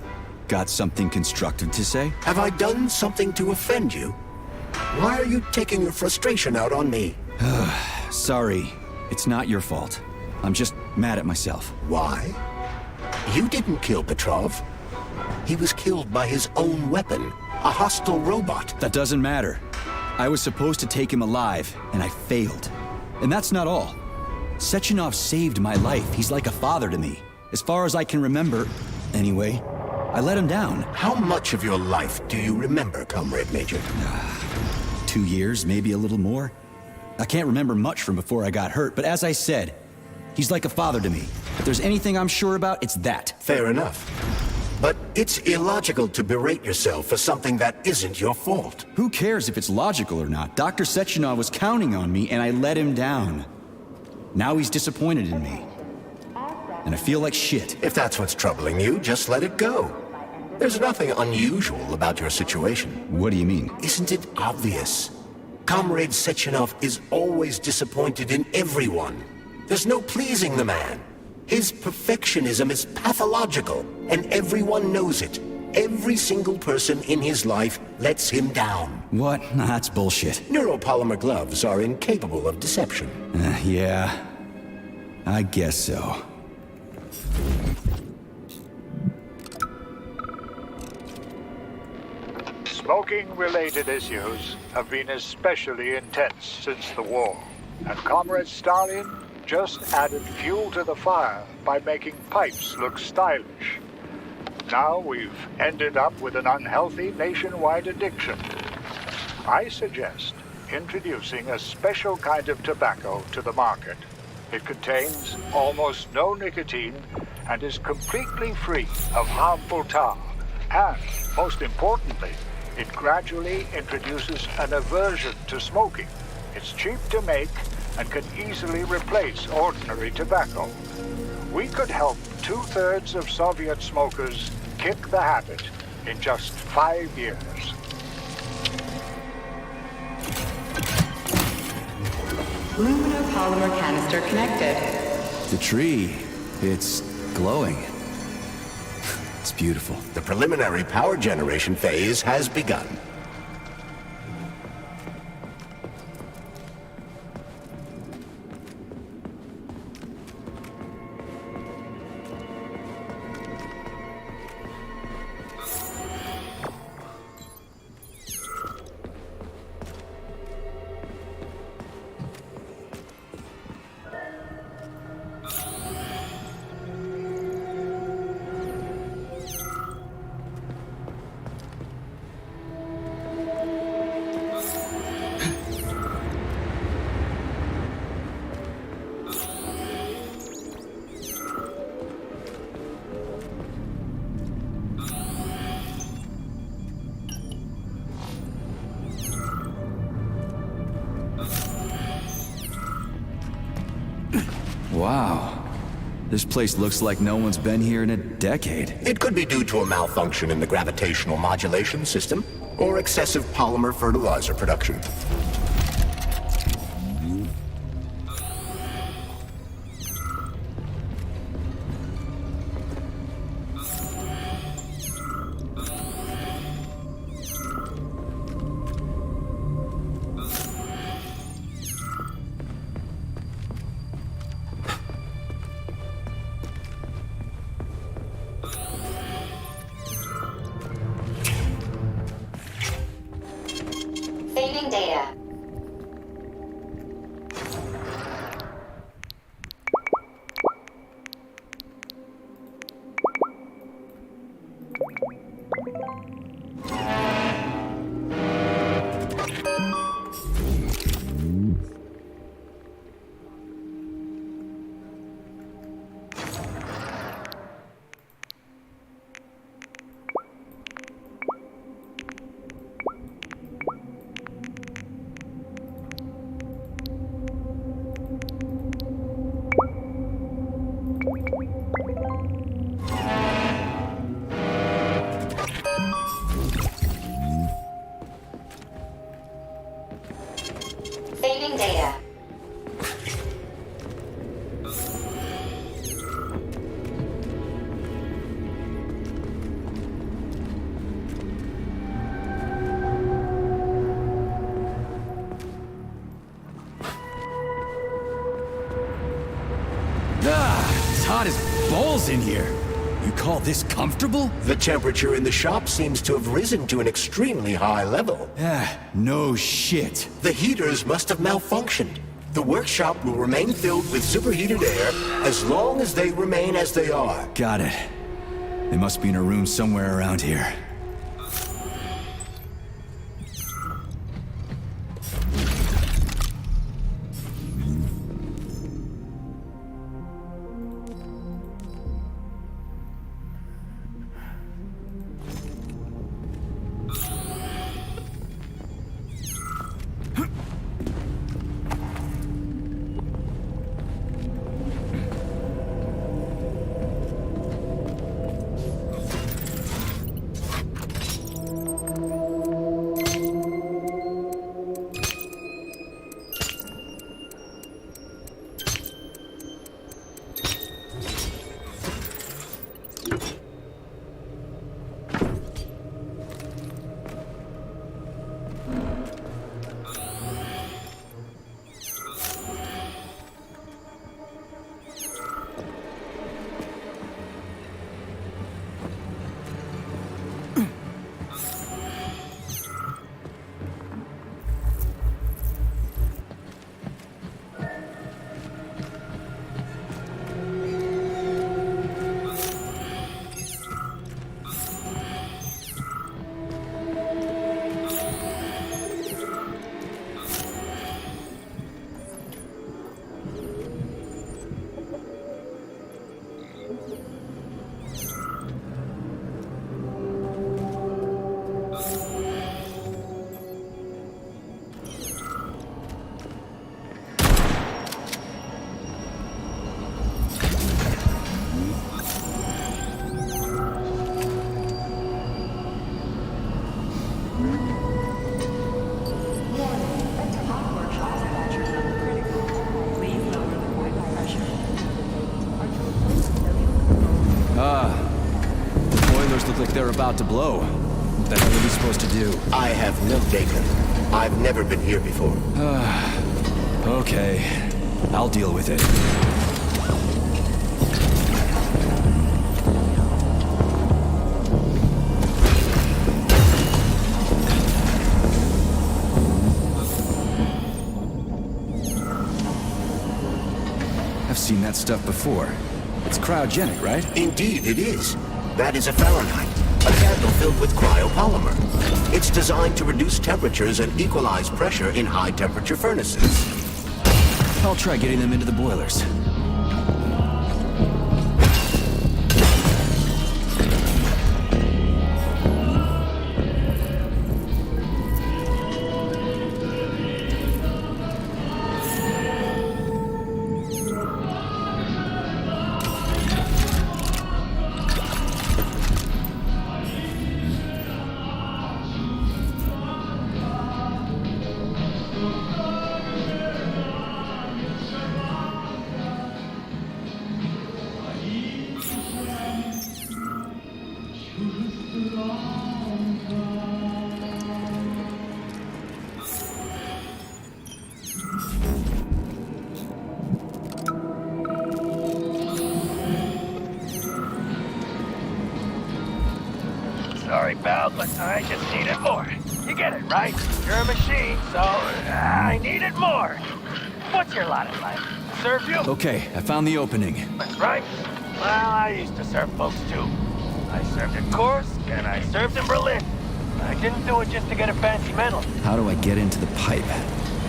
Got something constructive to say? Have I done something to offend you? Why are you taking your frustration out on me? Sorry, it's not your fault. I'm just mad at myself. Why? You didn't kill Petrov. He was killed by his own weapon, a hostile robot. That doesn't matter. I was supposed to take him alive, and I failed. And that's not all. Sechenov saved my life. He's like a father to me. As far as I can remember, anyway, I let him down. How much of your life do you remember, Comrade Major? 2 years, maybe a little more. I can't remember much from before I got hurt, but as I said, He's like a father to me. If there's anything I'm sure about, it's that. Fair enough. But it's illogical to berate yourself for something that isn't your fault. Who cares if it's logical or not? Dr. Sechenov was counting on me, and I let him down. Now he's disappointed in me. And I feel like shit. If that's what's troubling you, just let it go. There's nothing unusual about your situation. What do you mean? Isn't it obvious? Comrade Sechenov is always disappointed in everyone. There's no pleasing the man. His perfectionism is pathological, and everyone knows it. Every single person in his life lets him down. What? Nah, that's bullshit. Neuropolymer gloves are incapable of deception. Yeah, I guess so. Smoking-related issues have been especially intense since the war, and Comrade Stalin just added fuel to the fire by making pipes look stylish. Now we've ended up with an unhealthy nationwide addiction. I suggest introducing a special kind of tobacco to the market. It contains almost no nicotine and is completely free of harmful tar. And, most importantly, it gradually introduces an aversion to smoking. It's cheap to make and can easily replace ordinary tobacco. We could help 2/3 of Soviet smokers kick the habit in just 5 years. Luminopolymer canister connected. The tree, it's glowing. It's beautiful. The preliminary power generation phase has begun. Wow. This place looks like no one's been here in a decade. It could be due to a malfunction in the gravitational modulation system, or excessive polymer fertilizer production. Saving data. Saving data. It's hot as balls in here. You call this comfortable? The temperature in the shop seems to have risen to an extremely high level. No shit. The heaters must have malfunctioned. The workshop will remain filled with superheated air as long as they remain as they are. Got it. They must be in a room somewhere around here. look like they're about to blow. What the hell are we supposed to do? I have no data. I've never been here before. Okay. I'll deal with it. I've seen that stuff before. It's cryogenic, right? Indeed, it is. That is a Fahrenheit, a candle filled with cryopolymer. It's designed to reduce temperatures and equalize pressure in high-temperature furnaces. I'll try getting them into the boilers. Sorry, pal, but I just needed more. You get it, right? You're a machine, so I needed more. What's your lot in life? Serve you? Okay, I found the opening. That's right. Well, I used to serve folks too. I served in Kursk and I served in Berlin. I didn't do it just to get a fancy medal. How do I get into the pipe?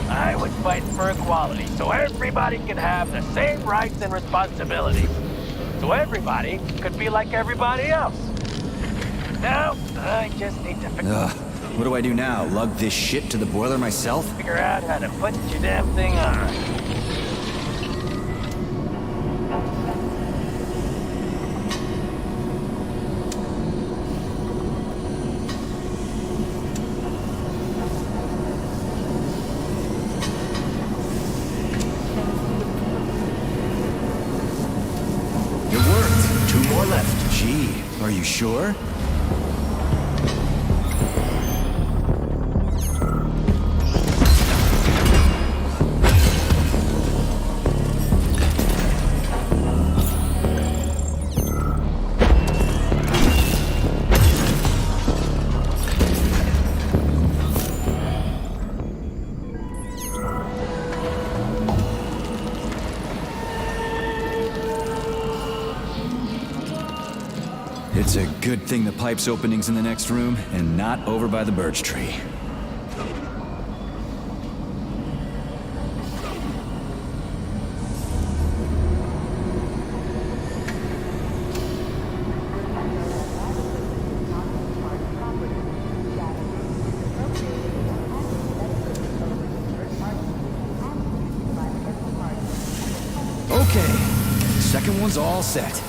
I was fighting for equality, so everybody could have the same rights and responsibilities. So everybody could be like everybody else. Now, I just need to What do I do now? Lug this shit to the boiler myself? figure out how to put your damn thing on. It worked. 2 more left. Gee, are you sure? It's a good thing the pipe's opening's in the next room and not over by the birch tree. Okay, second one's all set.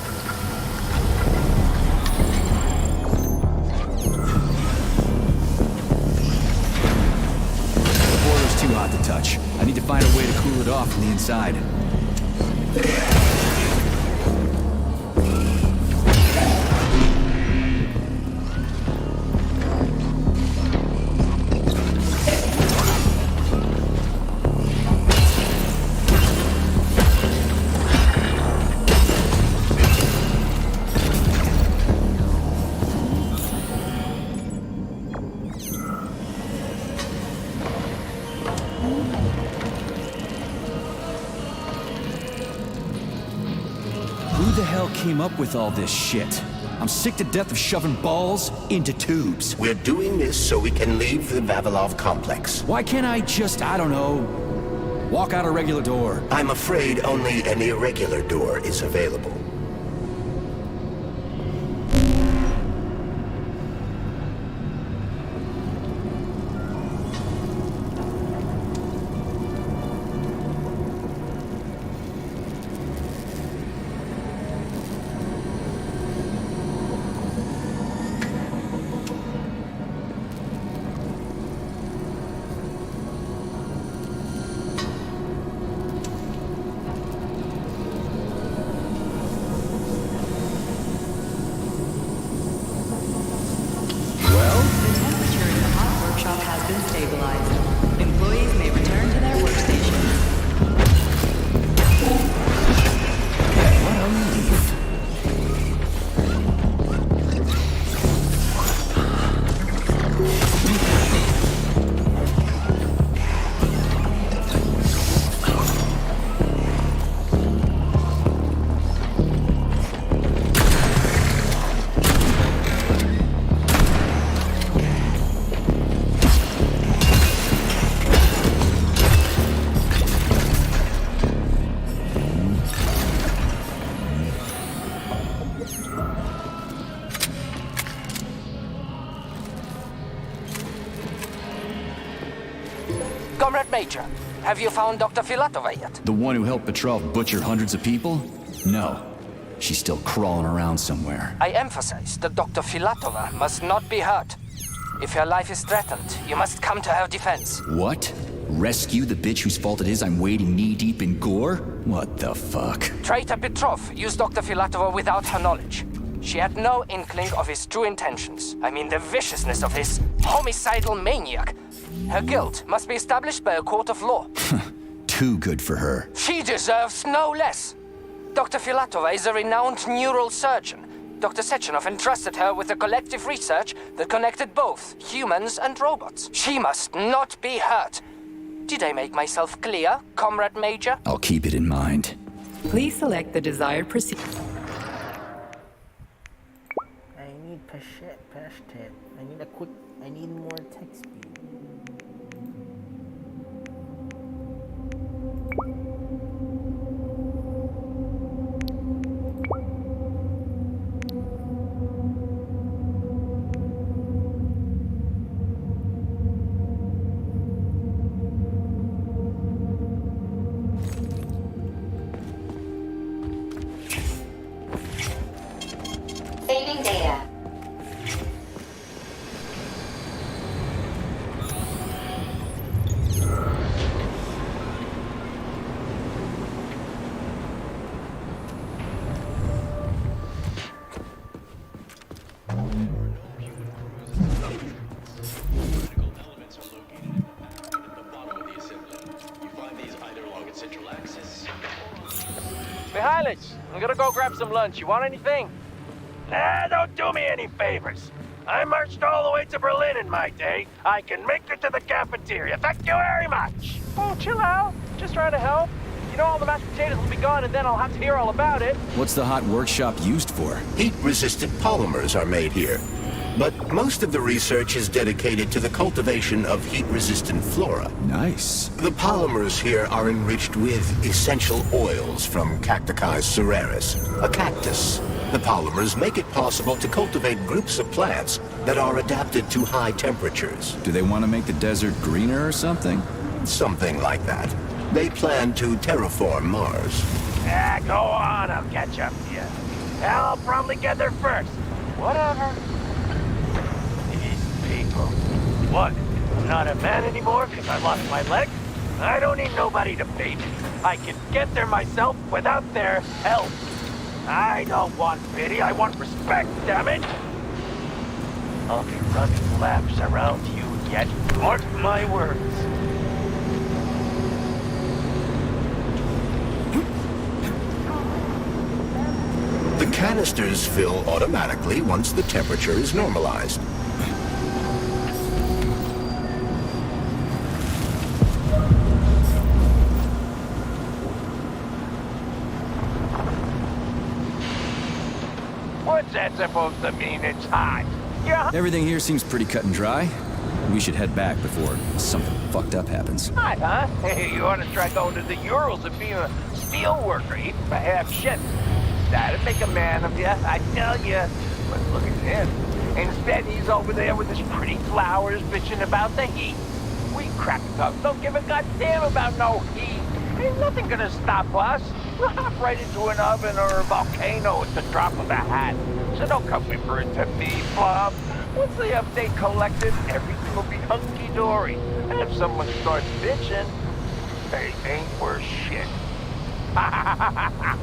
Too hot to touch. I need to find a way to cool it off from the inside. Who the hell came up with all this shit? I'm sick to death of shoving balls into tubes. We're doing this so we can leave the Vavilov complex. Why can't I just, I don't know, walk out a regular door? I'm afraid only an irregular door is available. Major, have you found Dr. Filatova yet? The one who helped Petrov butcher hundreds of people? No. She's still crawling around somewhere. I emphasize that Dr. Filatova must not be hurt. If her life is threatened, you must come to her defense. What? Rescue the bitch whose fault it is I'm wading knee-deep in gore? What the fuck? Traitor Petrov used Dr. Filatova without her knowledge. She had no inkling of his true intentions. I mean, the viciousness of his homicidal maniac. Her guilt must be established by a court of law. Too good for her. She deserves no less. Dr. Filatova is a renowned neurosurgeon. Dr. Sechenov entrusted her with a collective research that connected both humans and robots. She must not be hurt. Did I make myself clear, Comrade Major? I'll keep it in mind. Please select the desired procedure. I need past it. I need more text speed. Saving data. Mihailych, I'm gonna go grab some lunch. You want anything? Nah, don't do me any favors. I marched all the way to Berlin in my day. I can make it to the cafeteria. Thank you very much. Oh, chill out. Just trying to help. You know, all the mashed potatoes will be gone, and then I'll have to hear all about it. What's the hot workshop used for? Heat-resistant polymers are made here. But most of the research is dedicated to the cultivation of heat-resistant flora. Nice. The polymers here are enriched with essential oils from Cacticus cereris, a cactus. The polymers make it possible to cultivate groups of plants that are adapted to high temperatures. Do they want to make the desert greener or something? Something like that. They plan to terraform Mars. Ah, go on, I'll catch up to you. I'll probably get there first. Whatever. These people. What? I'm not a man anymore because I lost my leg? I don't need nobody to baby. I can get there myself without their help. I don't want pity, I want respect, damn it! I'll be running laps around you yet. Mark my words. The canisters fill automatically once the temperature is normalized. What's that supposed to mean? It's hot. Yeah. Everything here seems pretty cut and dry. We should head back before something fucked up happens. Hot, huh? Hey, you ought to try going to the Urals and being a steel worker, eating for half shit. That'd make a man of you, I tell you. But look at him. Instead, he's over there with his pretty flowers bitching about the heat. We crack-ups don't give a goddamn about no heat. Ain't nothing gonna stop us. We'll hop right into an oven or a volcano at the drop of a hat. So don't come whimpering to me, Bob. Once the update collected, everything will be hunky-dory. And if someone starts bitching, they ain't worth shit. Ha ha ha ha ha.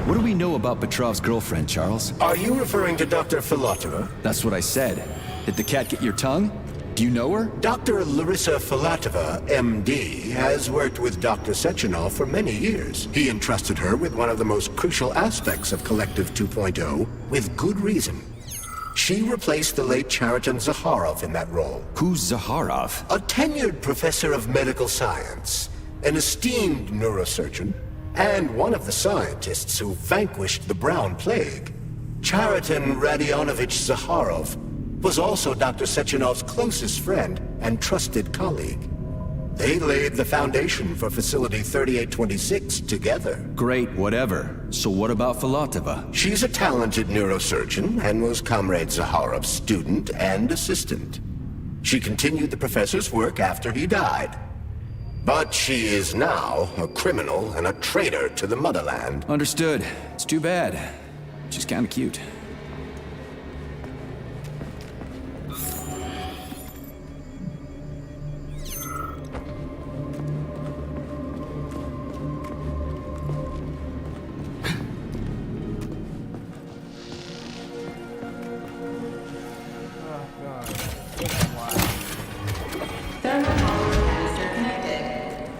What do we know about Petrov's girlfriend, Charles? Are you referring to Dr. Filatova? That's what I said. Did the cat get your tongue? Do you know her? Dr. Larissa Filatova, MD, has worked with Dr. Sechenov for many years. He entrusted her with one of the most crucial aspects of Collective 2.0, with good reason. She replaced the late Chariton Zakharov in that role. Who's Zakharov? A tenured professor of medical science, an esteemed neurosurgeon, and one of the scientists who vanquished the Brown Plague. Chariton Radionovich Zakharov was also Dr. Sechenov's closest friend and trusted colleague. They laid the foundation for Facility 3826 together. Great, whatever. So what about Filatova? She's a talented neurosurgeon and was Comrade Zakharov's student and assistant. She continued the professor's work after he died. But she is now a criminal and a traitor to the motherland. Understood. It's too bad. She's kinda cute.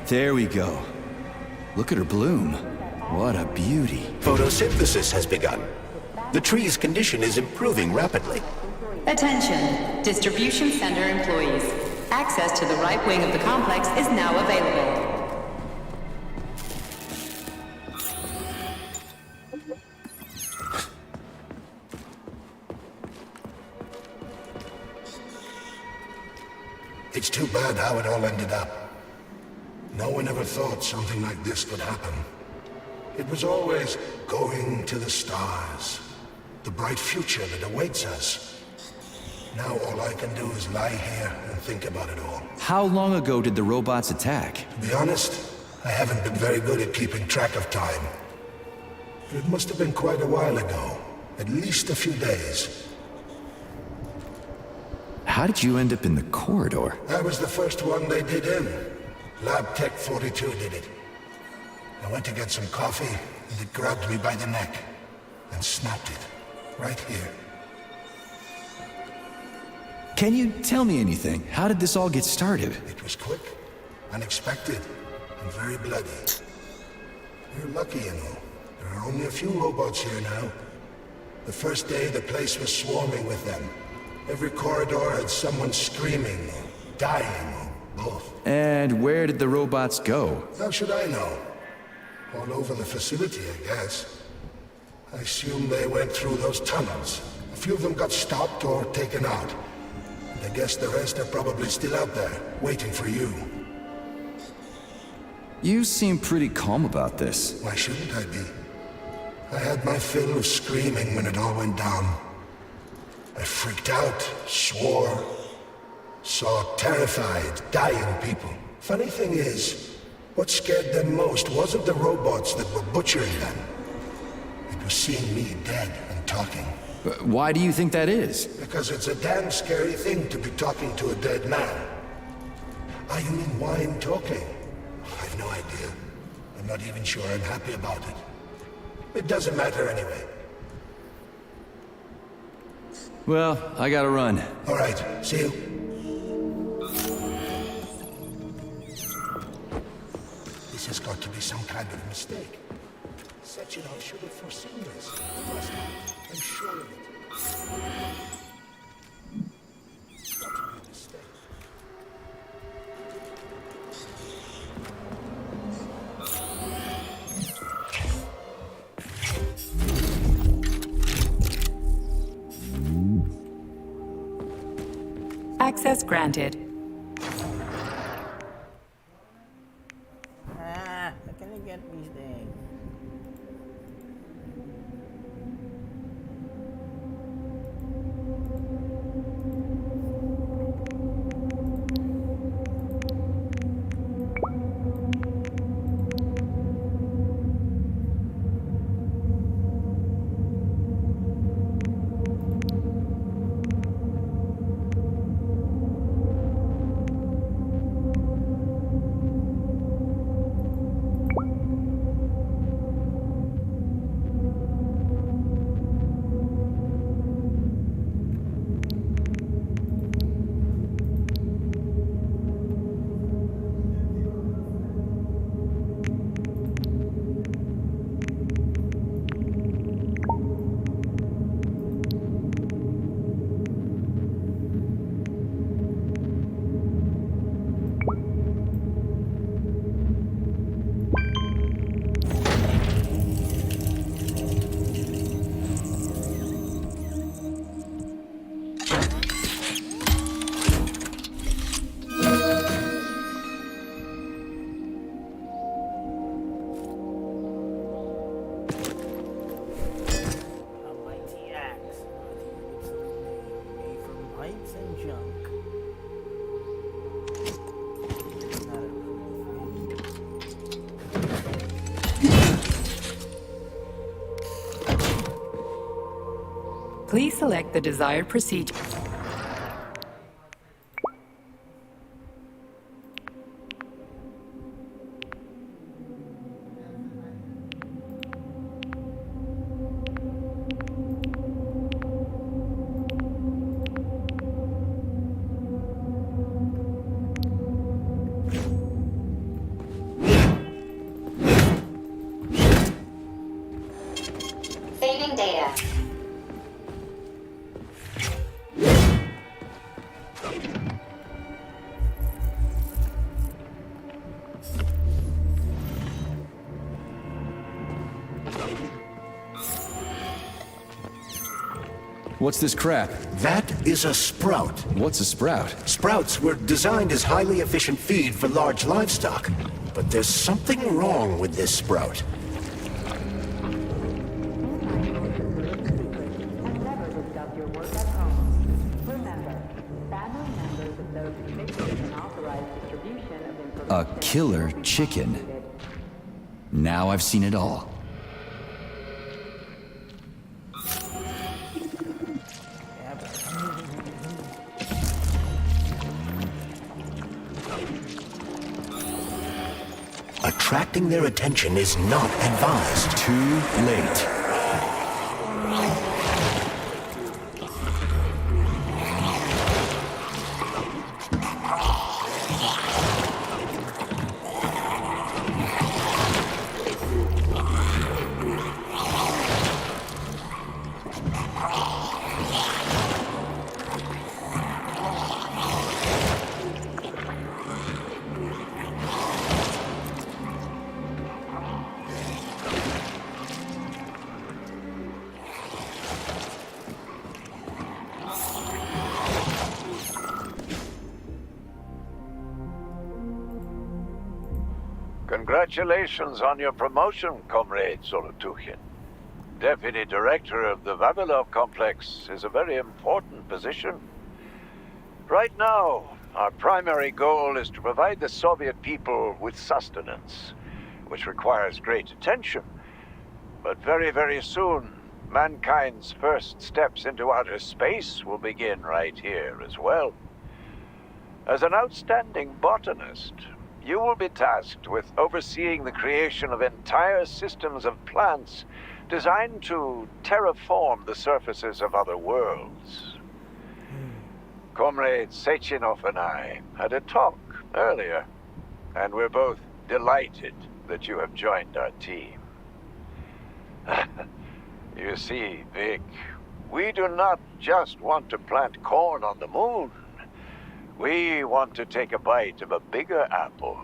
There we go. Look at her bloom. What a beauty. Photosynthesis has begun. The tree's condition is improving rapidly. Attention, distribution center employees. Access to the right wing of the complex is now available. It's too bad how it all ended up. No one ever thought something like this could happen. It was always going to the stars, the bright future that awaits us. Now all I can do is lie here and think about it all. How long ago did the robots attack? To be honest, I haven't been very good at keeping track of time. But it must have been quite a while ago, at least a few days. How did you end up in the corridor? I was the first one they did in. Lab Tech 42 did it. I went to get some coffee, and it grabbed me by the neck and snapped it, right here. Can you tell me anything? How did this all get started? It was quick, unexpected, and very bloody. We're lucky, you know. There are only a few robots here now. The first day, the place was swarming with them. Every corridor had someone screaming, or dying, or both. And where did the robots go? How should I know? All over the facility, I guess. I assume they went through those tunnels. A few of them got stopped or taken out. And I guess the rest are probably still out there, waiting for you. You seem pretty calm about this. Why shouldn't I be? I had my fill of screaming when it all went down. I freaked out, swore, saw terrified, dying people. Funny thing is, what scared them most wasn't the robots that were butchering them. It was seeing me dead and talking. Why do you think that is? Because it's a damn scary thing to be talking to a dead man. Ah, you mean why I'm talking? I've no idea. I'm not even sure I'm happy about it. It doesn't matter anyway. Well, I gotta run. All right, see you. This has got to be some kind of mistake. Sechenov should have foreseen this. He must have. I'm sure of it. It's got to be a mistake. Access granted. How can I get these things? Please select the desired procedure. Saving data. What's this crap? That is a sprout. What's a sprout? Sprouts were designed as highly efficient feed for large livestock. But there's something wrong with this sprout. A killer chicken. Now I've seen it all. Attracting their attention is not advised. Too late. Congratulations on your promotion, Comrade Zolotukhin. Deputy Director of the Vavilov Complex is a very important position. Right now, our primary goal is to provide the Soviet people with sustenance, which requires great attention. But very, very soon, mankind's first steps into outer space will begin right here as well. As an outstanding botanist, you will be tasked with overseeing the creation of entire systems of plants designed to terraform the surfaces of other worlds. Comrade Sechenov and I had a talk earlier, and we're both delighted that you have joined our team. You see, Vic, we do not just want to plant corn on the moon. We want to take a bite of a bigger apple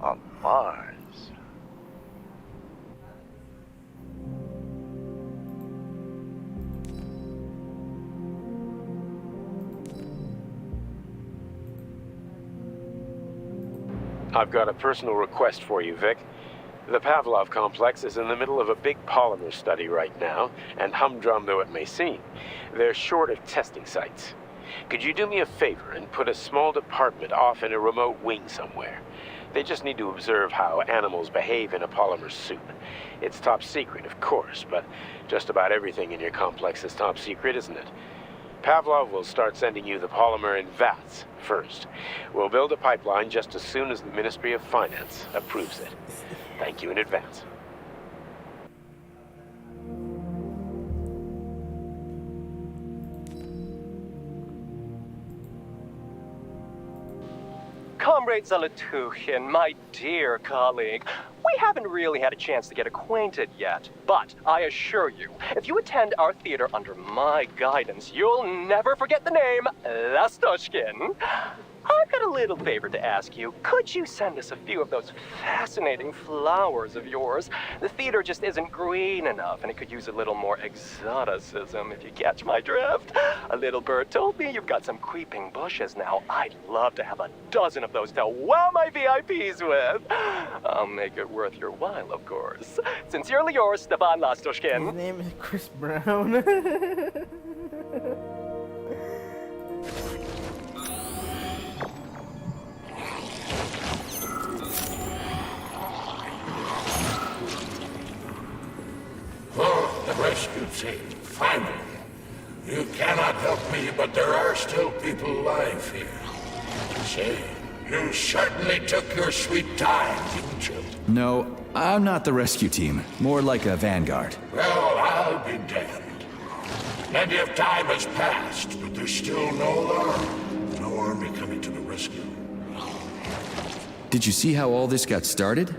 on Mars. I've got a personal request for you, Vic. The Pavlov complex is in the middle of a big polymer study right now, and humdrum though it may seem, they're short of testing sites. Could you do me a favor and put a small department off in a remote wing somewhere? They just need to observe how animals behave in a polymer soup. It's top secret, of course, but just about everything in your complex is top secret, isn't it? Pavlov will start sending you the polymer in vats first. We'll build a pipeline just as soon as the Ministry of Finance approves it. Thank you in advance. Comrade Zolotukhin, my dear colleague, we haven't really had a chance to get acquainted yet, but I assure you, if you attend our theater under my guidance, you'll never forget the name Lastoshkin. I've got a little favor to ask you. Could you send us a few of those fascinating flowers of yours? The theater just isn't green enough, and it could use a little more exoticism, if you catch my drift. A little bird told me you've got some creeping bushes now. I'd love to have a dozen of those to wow my VIPs with. I'll make it worth your while, of course. Sincerely yours, Stepan Lastoshkin. His name is Chris Brown. Oh, the rescue team, finally. You cannot help me, but there are still people alive here. Say, you certainly took your sweet time, didn't you? No, I'm not the rescue team. More like a vanguard. Well, I'll be damned. Plenty of time has passed, but there's still no alarm. No army coming to the rescue. Did you see how all this got started?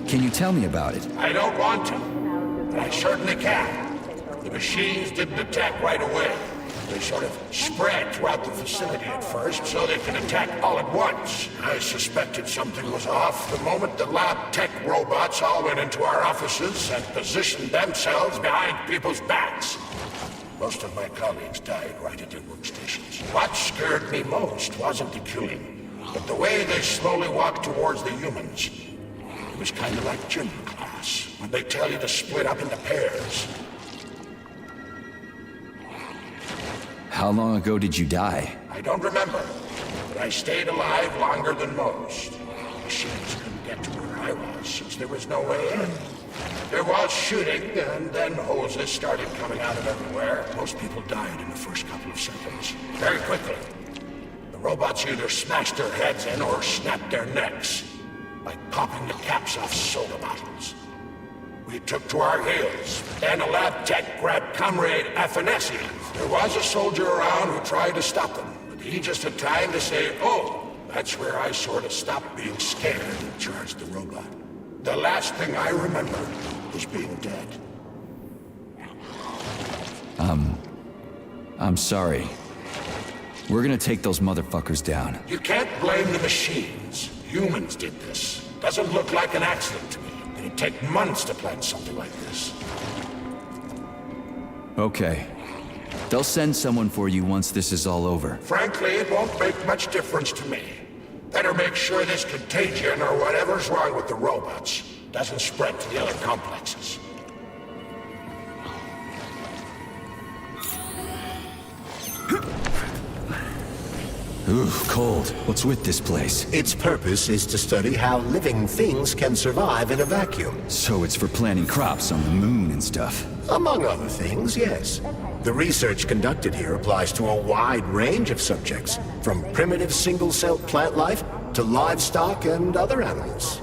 Can you tell me about it? I don't want to, but I certainly can. The machines didn't attack right away. They sort of spread throughout the facility at first, so they could attack all at once. I suspected something was off the moment the lab tech robots all went into our offices and positioned themselves behind people's backs. Most of my colleagues died right at their workstations. What scared me most wasn't the killing, but the way they slowly walked towards the humans. It was kind of like gym class, when they tell you to split up into pairs. How long ago did you die? I don't remember, but I stayed alive longer than most. Machines couldn't get to where I was, since there was no way in. There was shooting, and then hoses started coming out of everywhere. Most people died in the first couple of seconds. Very quickly. The robots either smashed their heads in or snapped their necks, like popping the caps off soda bottles. We took to our heels. Then a lab tech grabbed Comrade Afanasiev. There was a soldier around who tried to stop them, but he just had time to say, "Oh." That's where I sort of stopped being scared and charged the robot. The last thing I remember was being dead. I'm sorry. We're gonna take those motherfuckers down. You can't blame the machines. Humans did this. Doesn't look like an accident to me. It'd take months to plan something like this. Okay. They'll send someone for you once this is all over. Frankly, it won't make much difference to me. Better make sure this contagion or whatever's wrong with the robots doesn't spread to the other complexes. Ooh, cold. What's with this place? Its purpose is to study how living things can survive in a vacuum. So it's for planting crops on the moon and stuff. Among other things, yes. The research conducted here applies to a wide range of subjects, from primitive single-celled plant life to livestock and other animals.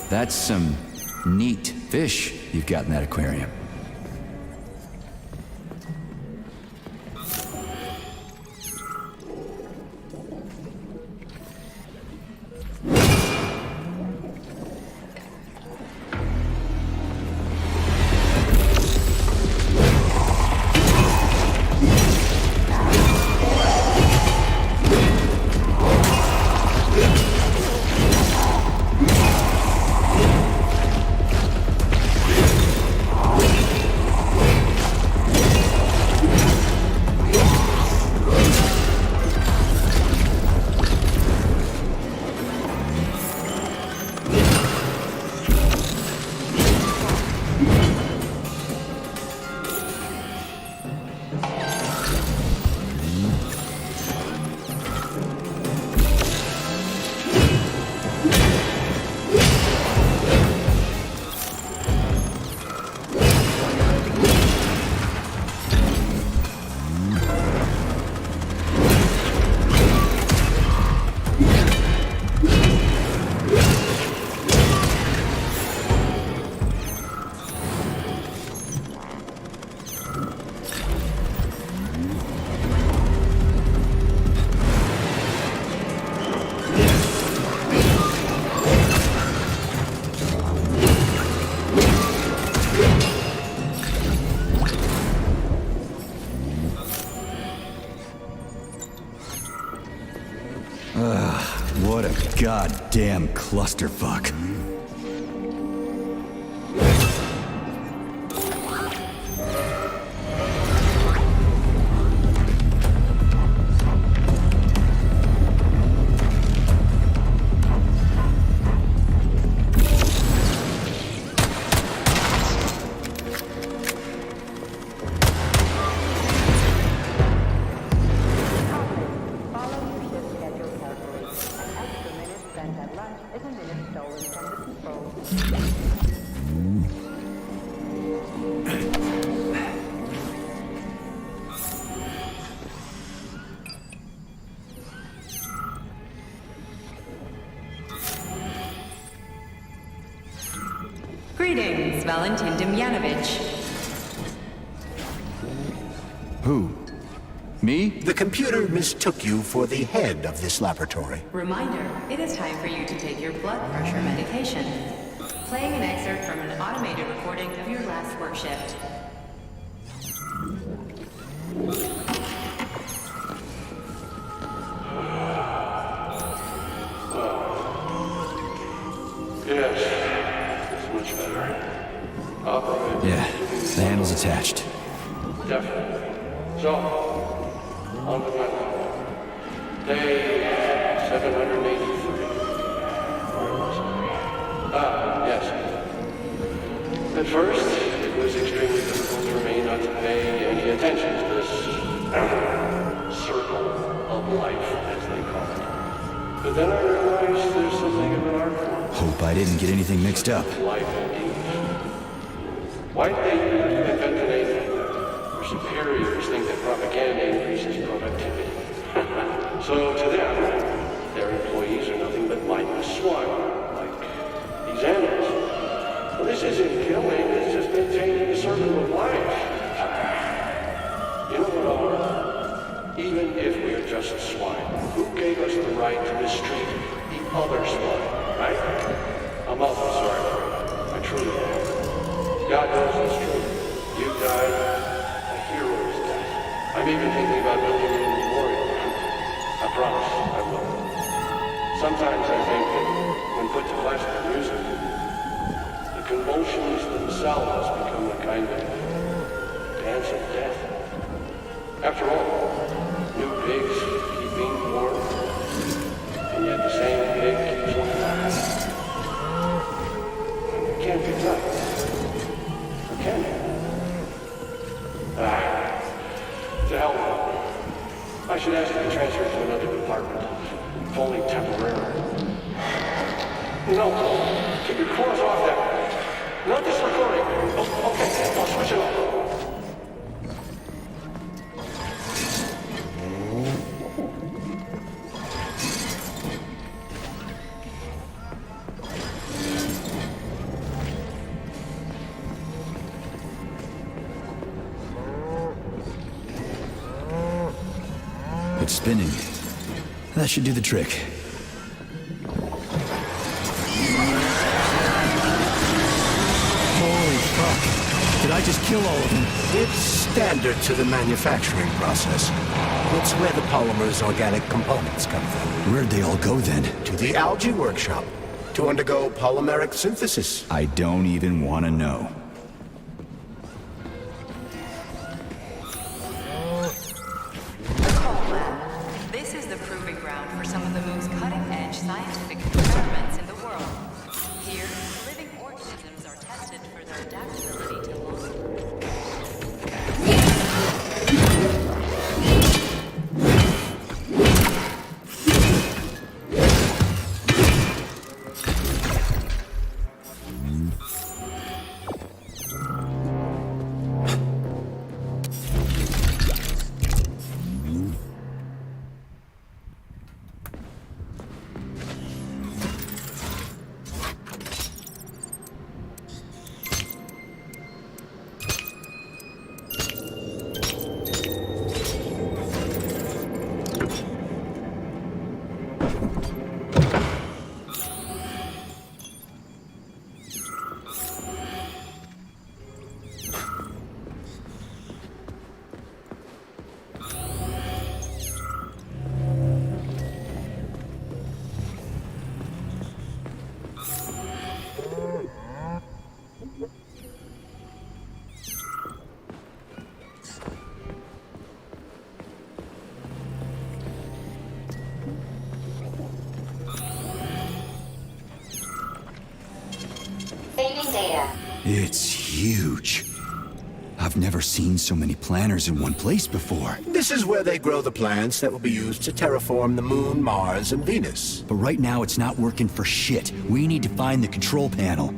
That's some neat fish you've got in that aquarium. What a goddamn clusterfuck. every minute stolen from the control. Greetings, Valentin Demyanovich. Who? Me? The computer mistook you for the head of this laboratory. Reminder, it is time for you to take your blood pressure medication. Playing an excerpt from an automated recording of your last work shift. Yes, it's much better. Yeah, the handle's attached. Definitely. So, on to my log. Day 783. Where was I? Yes. At first, it was extremely difficult for me not to pay any attention to this circle of life, as they call it. But then I realized there's something of an art form. Hope I didn't get anything mixed up. Life indeed. Why they invent an anything? Their superiors think that propaganda increases productivity. So to them, their employees are nothing but mindless swine, like these animals. Well, this isn't killing, it's just maintaining a circle of life. You know what, Oliver? Even if we're just swine, who gave us the right to mistreat the other swine, right? I'm awfully sorry for you. I truly am. God knows it's true. You died, a hero's death. I'm even thinking about building a memorial. I promise I will. Sometimes I think that when put to classical music, the convulsions themselves become a kind of dance of death. After all, new pigs keep being born, and yet the same pig keeps on dying. It can't be done. Or can it? To hell with it. I should ask you to transfer to another department, if only temporarily. No, keep your claws off that. Not this recording. Oh, okay, I'll switch it off. It's spinning. That should do the trick. Holy fuck. Did I just kill all of them? It's standard to the manufacturing process. It's where the polymer's organic components come from. Where'd they all go then? To the algae workshop, to undergo polymeric synthesis. I don't even want to know. This is the proving ground for some of the most cutting-edge scientific experiments in the world. Here, living organisms are tested for their adaptability to loss. Saving data. It's huge. I've never seen so many planners in one place before. This is where they grow the plants that will be used to terraform the Moon, Mars, and Venus. But right now it's not working for shit. We need to find the control panel.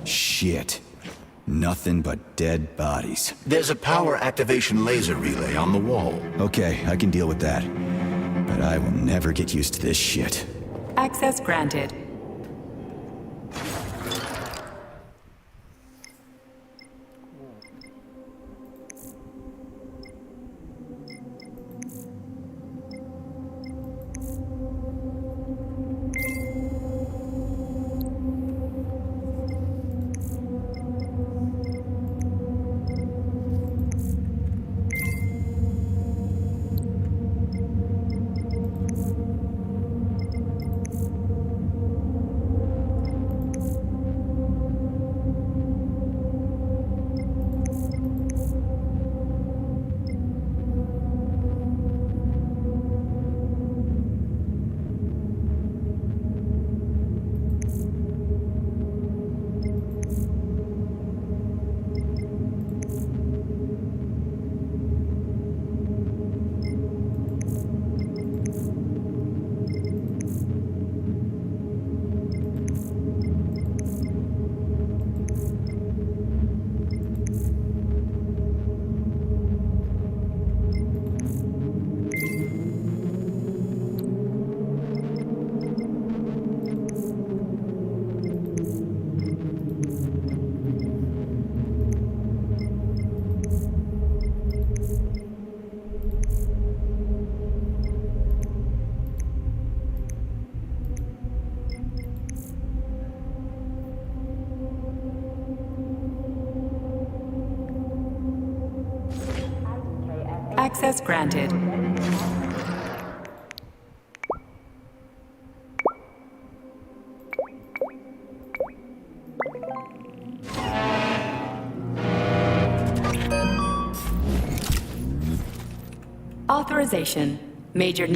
Shit. Nothing but dead bodies. There's a power activation laser relay on the wall. Okay, I can deal with that. But I will never get used to this shit. Access granted. Access granted. Authorization. Major...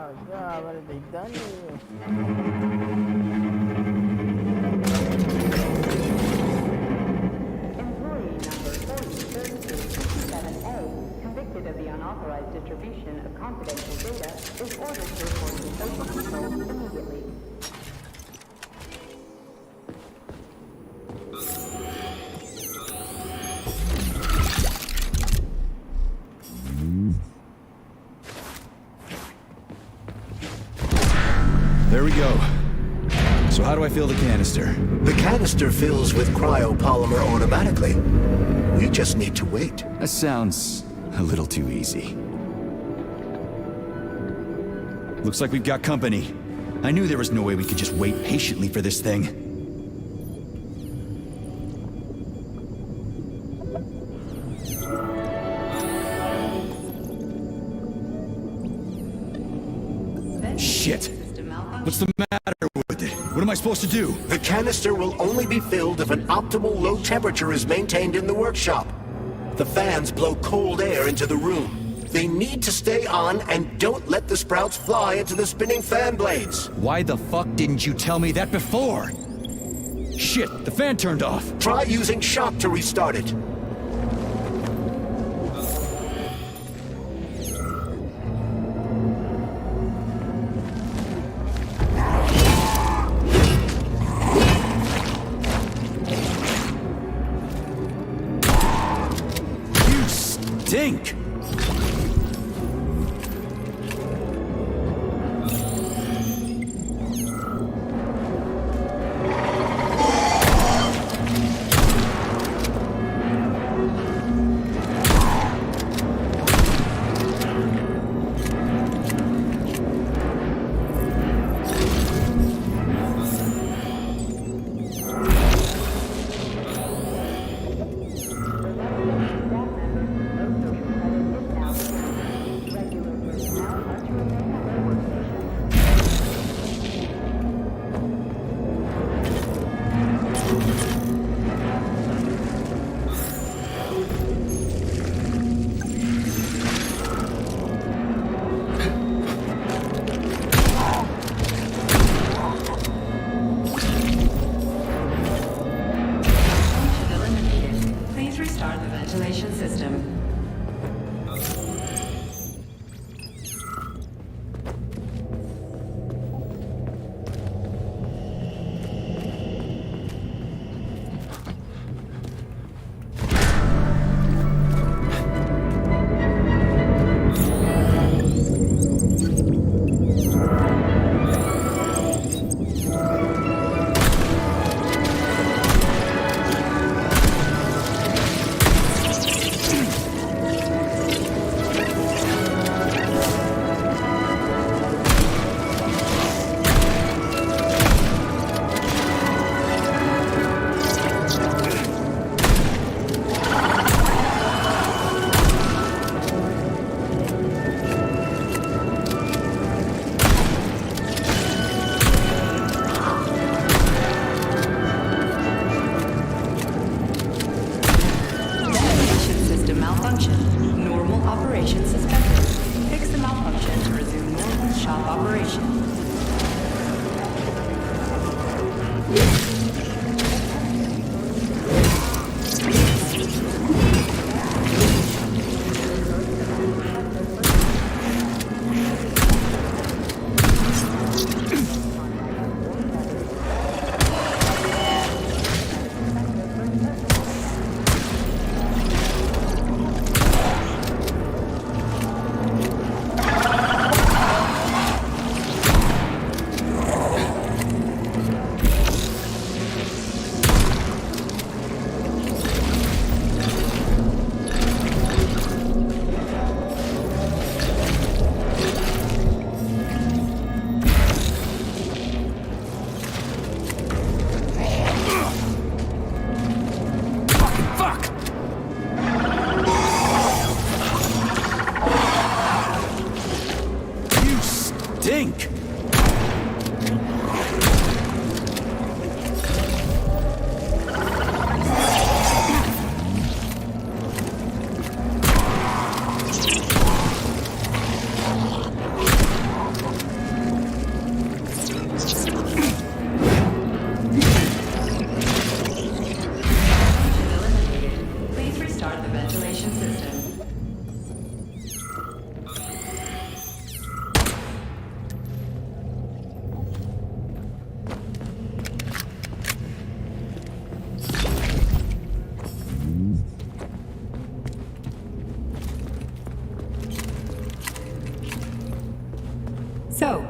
Oh god, what have they done here? Employee number 403267A, convicted of the unauthorized distribution of confidential data, is ordered to report to social control immediately. There we go. So how do I fill the canister? The canister fills with cryopolymer automatically. We just need to wait. That sounds a little too easy. Looks like we've got company. I knew there was no way we could just wait patiently for this thing. Shit! What's the matter with it? What am I supposed to do? The canister will only be filled if an optimal low temperature is maintained in the workshop. The fans blow cold air into the room. They need to stay on and don't let the sprouts fly into the spinning fan blades. Why the fuck didn't you tell me that before? Shit, the fan turned off. Try using shock to restart it. Stink!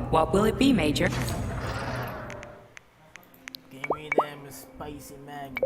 What will it be, Major? Give me them spicy magnums.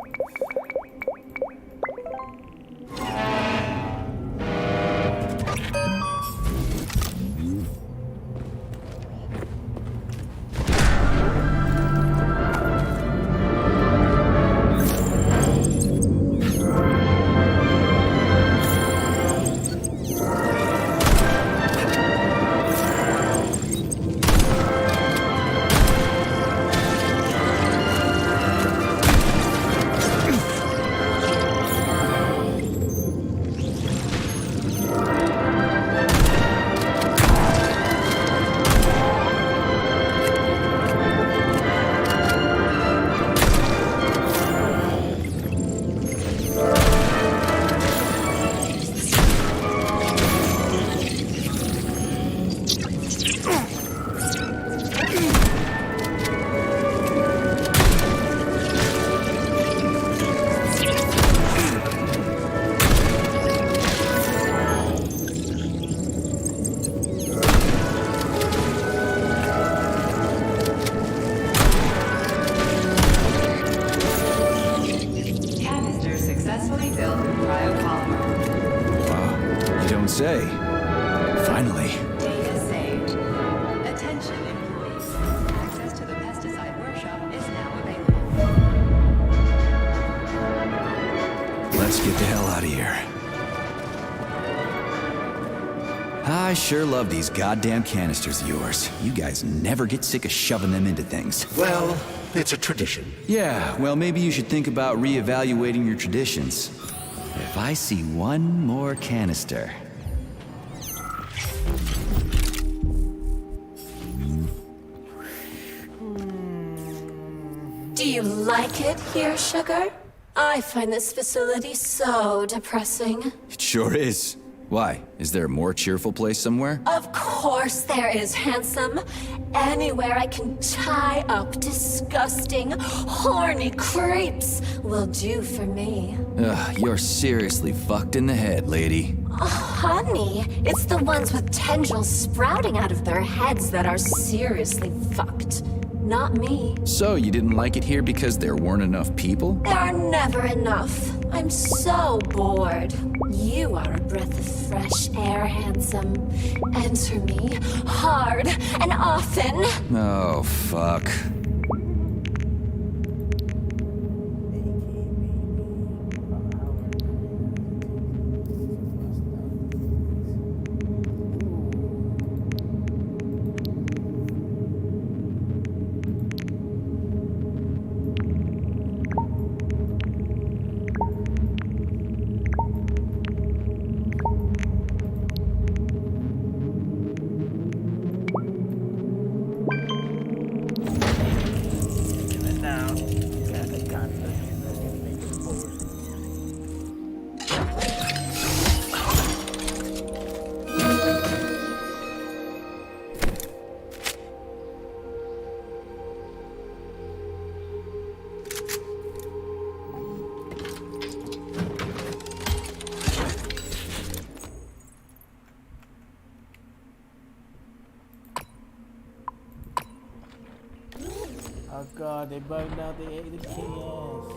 Say, finally. Data saved. Attention, employees. Access to the pesticide workshop is now available. Let's get the hell out of here. I sure love these goddamn canisters of yours. You guys never get sick of shoving them into things. Well, it's a tradition. Yeah, well, maybe you should think about reevaluating your traditions. If I see one more canister... Do you like it here, Sugar? I find this facility so depressing. It sure is. Why? Is there a more cheerful place somewhere? Of course there is, handsome. Anywhere I can tie up disgusting, horny creeps will do for me. Ugh, you're seriously fucked in the head, lady. Oh, honey, it's the ones with tendrils sprouting out of their heads that are seriously fucked. Not me. So, you didn't like it here because there weren't enough people? There are never enough. I'm so bored. You are a breath of fresh air, handsome. Enter me hard and often. Oh, fuck. Oh god, they burned out the chaos.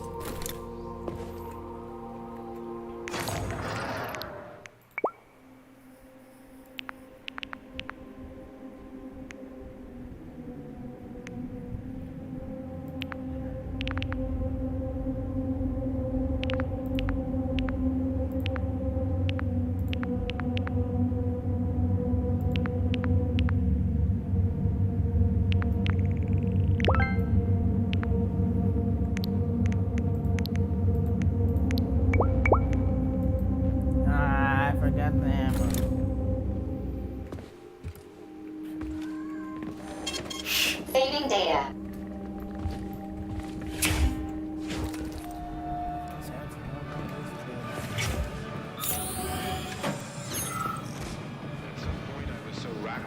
Saving data.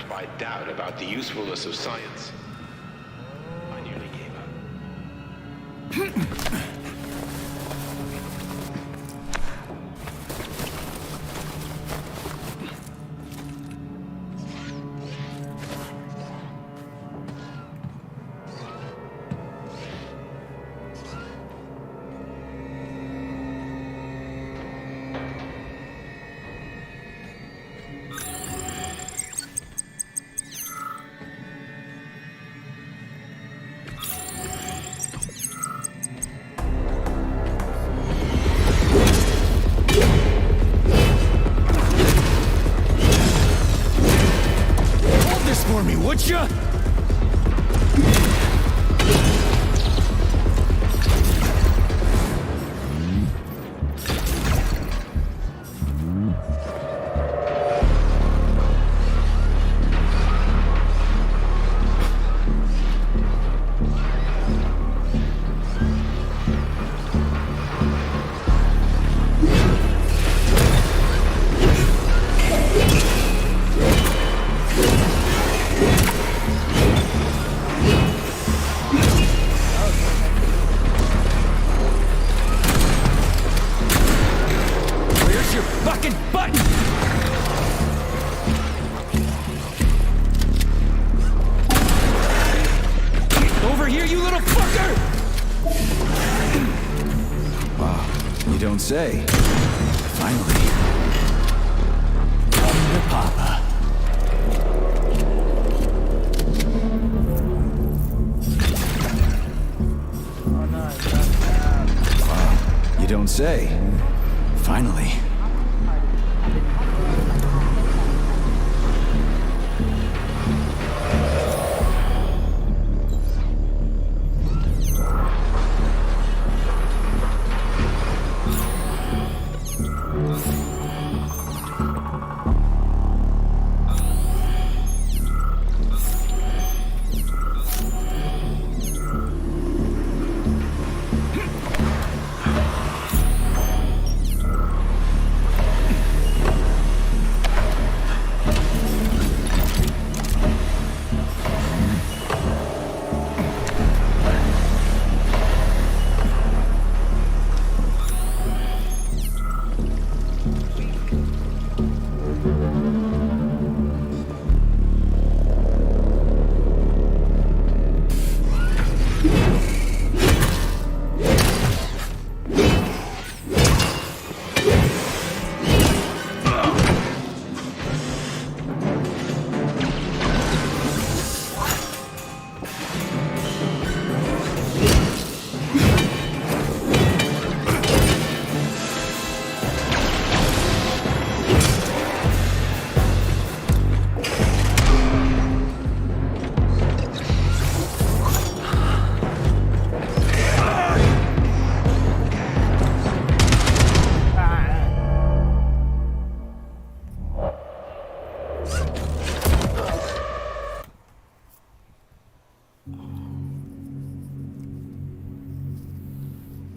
By doubt about the usefulness of science. I nearly gave up. You don't say. Finally. Come to Papa. Wow, you don't say. Finally.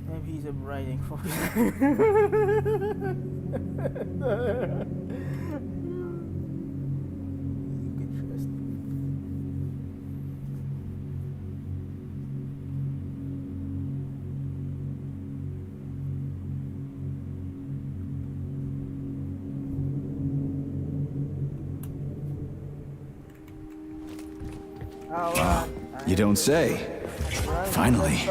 Maybe he's writing for You don't say. Finally.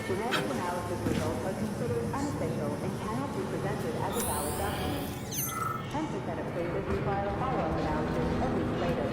Genetic analysis results are considered unofficial and cannot be presented as a valid document. 10% of cases require follow-up analysis a week later.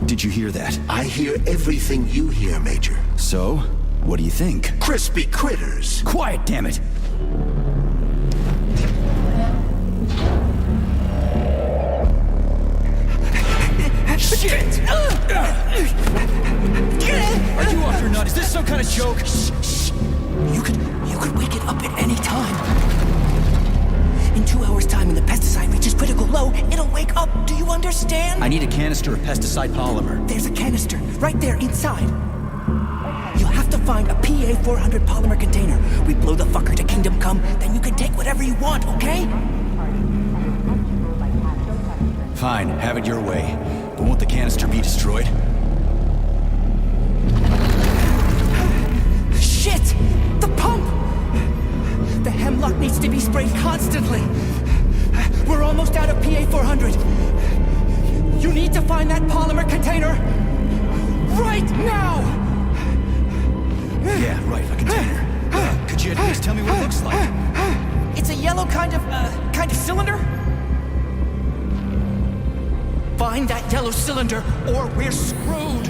Did you hear that? I hear everything you hear, Major. So? What do you think? Crispy critters! Quiet, damn it! Shit! Are you off your nut? Is this some kind of joke? Shh. You could wake it up at any time. In 2 hours' time, when the pesticide reaches critical low, it'll wake up. Do you understand? I need a canister of pesticide polymer. There's a canister right there inside. You'll have to find a PA-400 polymer container. We blow the fucker to kingdom come, then you can take whatever you want, okay? Fine, have it your way. But won't the canister be destroyed? Shit! The pump! The hemlock needs to be sprayed constantly. We're almost out of PA-400. You need to find that polymer container right now! Yeah, right, a container. Could you at least tell me what it looks like? It's a yellow kind of cylinder? Find that yellow cylinder, or we're screwed!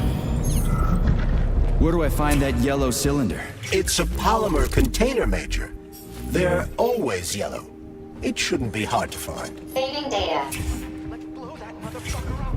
Where do I find that yellow cylinder? It's a polymer container, Major. They're always yellow. It shouldn't be hard to find. Saving data. Let's blow that motherfucker up!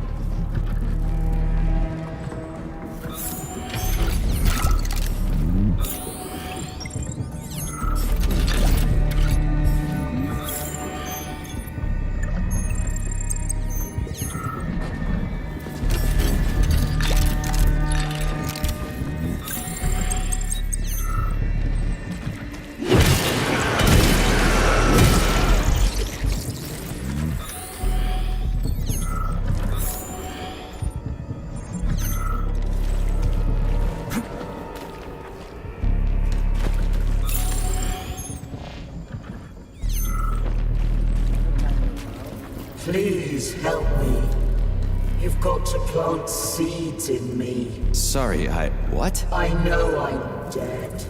to plant seeds in me. Sorry, what? I know I'm dead.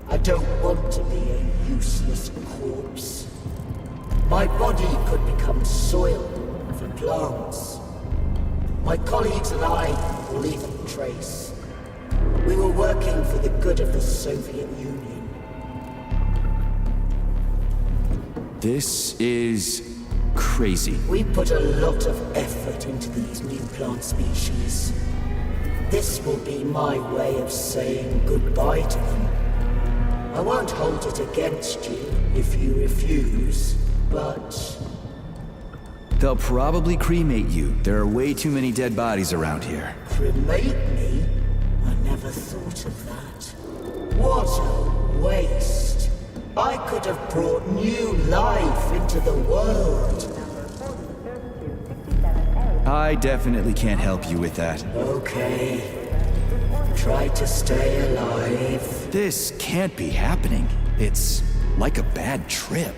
I don't want to be a useless corpse. My body could become soil for plants. My colleagues and I will leave a trace. We were working for the good of the Soviet Union. This is crazy. We put a lot of effort into these new plant species. This will be my way of saying goodbye to them. I won't hold it against you if you refuse, but... They'll probably cremate you. There are way too many dead bodies around here. Cremate me? I never thought of that. What a waste. I could have brought new life into the world. I definitely can't help you with that. Okay. Try to stay alive. This can't be happening. It's like a bad trip.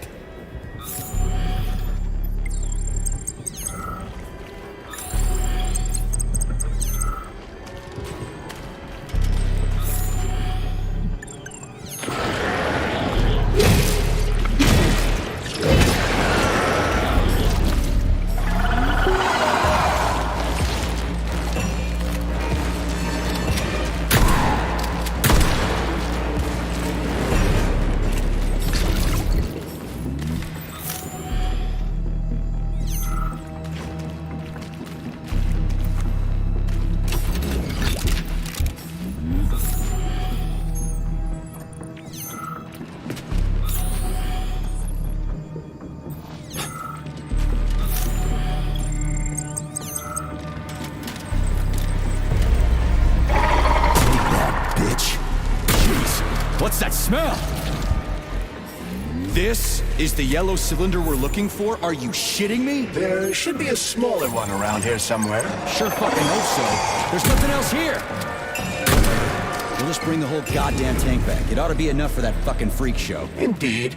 What's that smell? This is the yellow cylinder we're looking for? Are you shitting me? There should be a smaller one around here somewhere. Sure fucking hope so. There's nothing else here. We'll just bring the whole goddamn tank back. It ought to be enough for that fucking freak show. Indeed.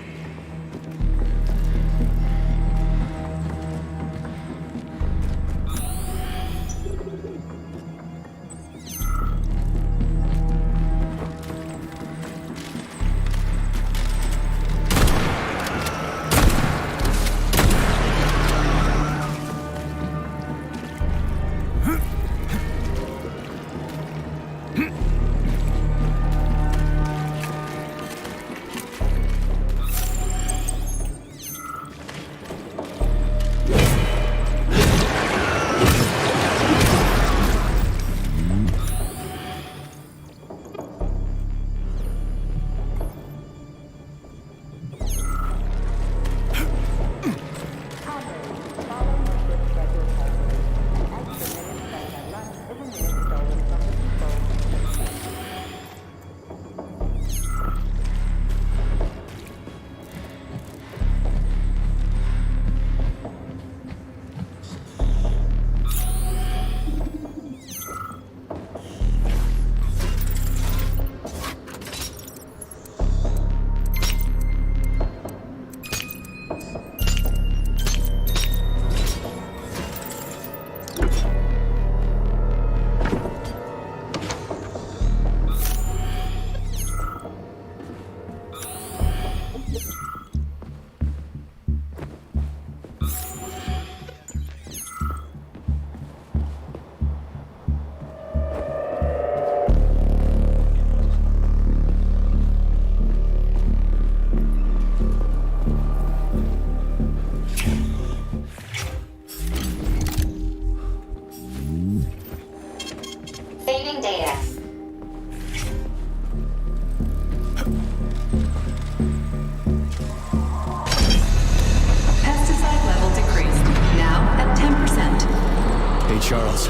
Saving data. Pesticide level decreased. Now at 10%. Hey, Charles.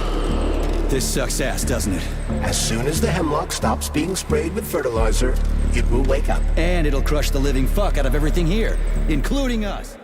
This sucks ass, doesn't it? As soon as the hemlock stops being sprayed with fertilizer, it will wake up. And it'll crush the living fuck out of everything here, including us.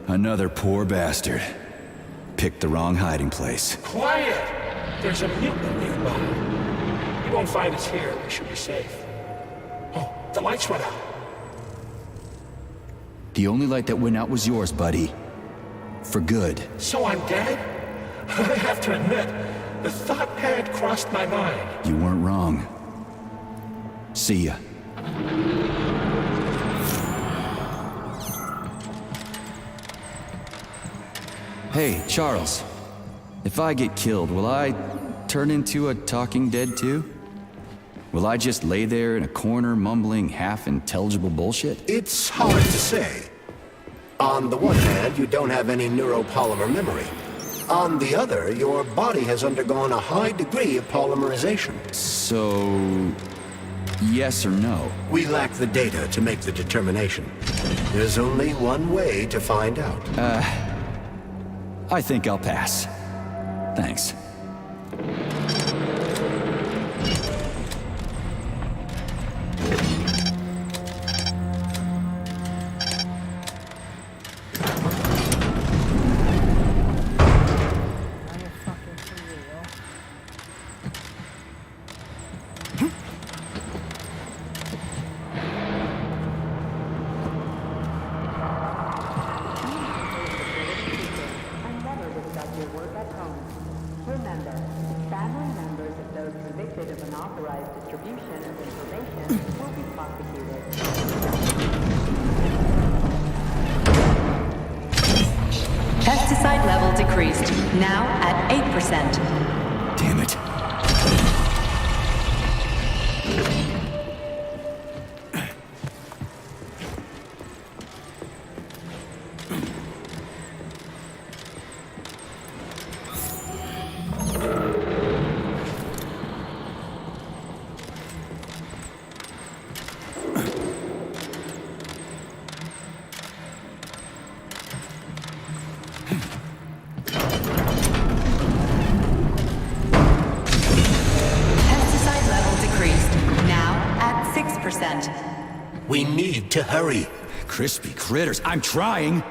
Another poor bastard. Picked the wrong hiding place. Quiet! There's a mutant nearby. He won't find us here. We should be safe. Oh, the lights went out. The only light that went out was yours, buddy. For good. So I'm dead? I have to admit, the thought had crossed my mind. You weren't wrong. See ya. Hey, Charles. If I get killed, will I turn into a talking dead too? Will I just lay there in a corner mumbling half-intelligible bullshit? It's hard to say. On the one hand, you don't have any neuropolymer memory. On the other, your body has undergone a high degree of polymerization. So... yes or no? We lack the data to make the determination. There's only one way to find out. I think I'll pass. Thanks. Pesticide level decreased, now at 8%. Damn it. We need to hurry. Crispy critters, I'm trying!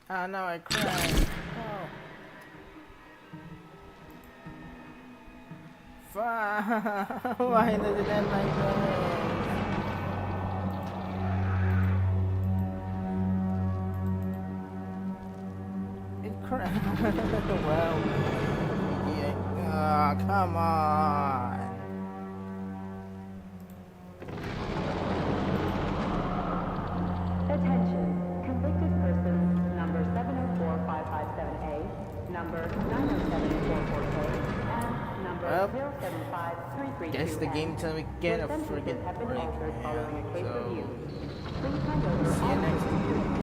Ah, no, I crashed. Oh. Why does it end like that? It crashed. Well, yeah. Oh, come on. Attention. Convicted persons number 704557A, number 907444, and number 075332. Guess the game till we get a friggin' break, man. So, see you next time.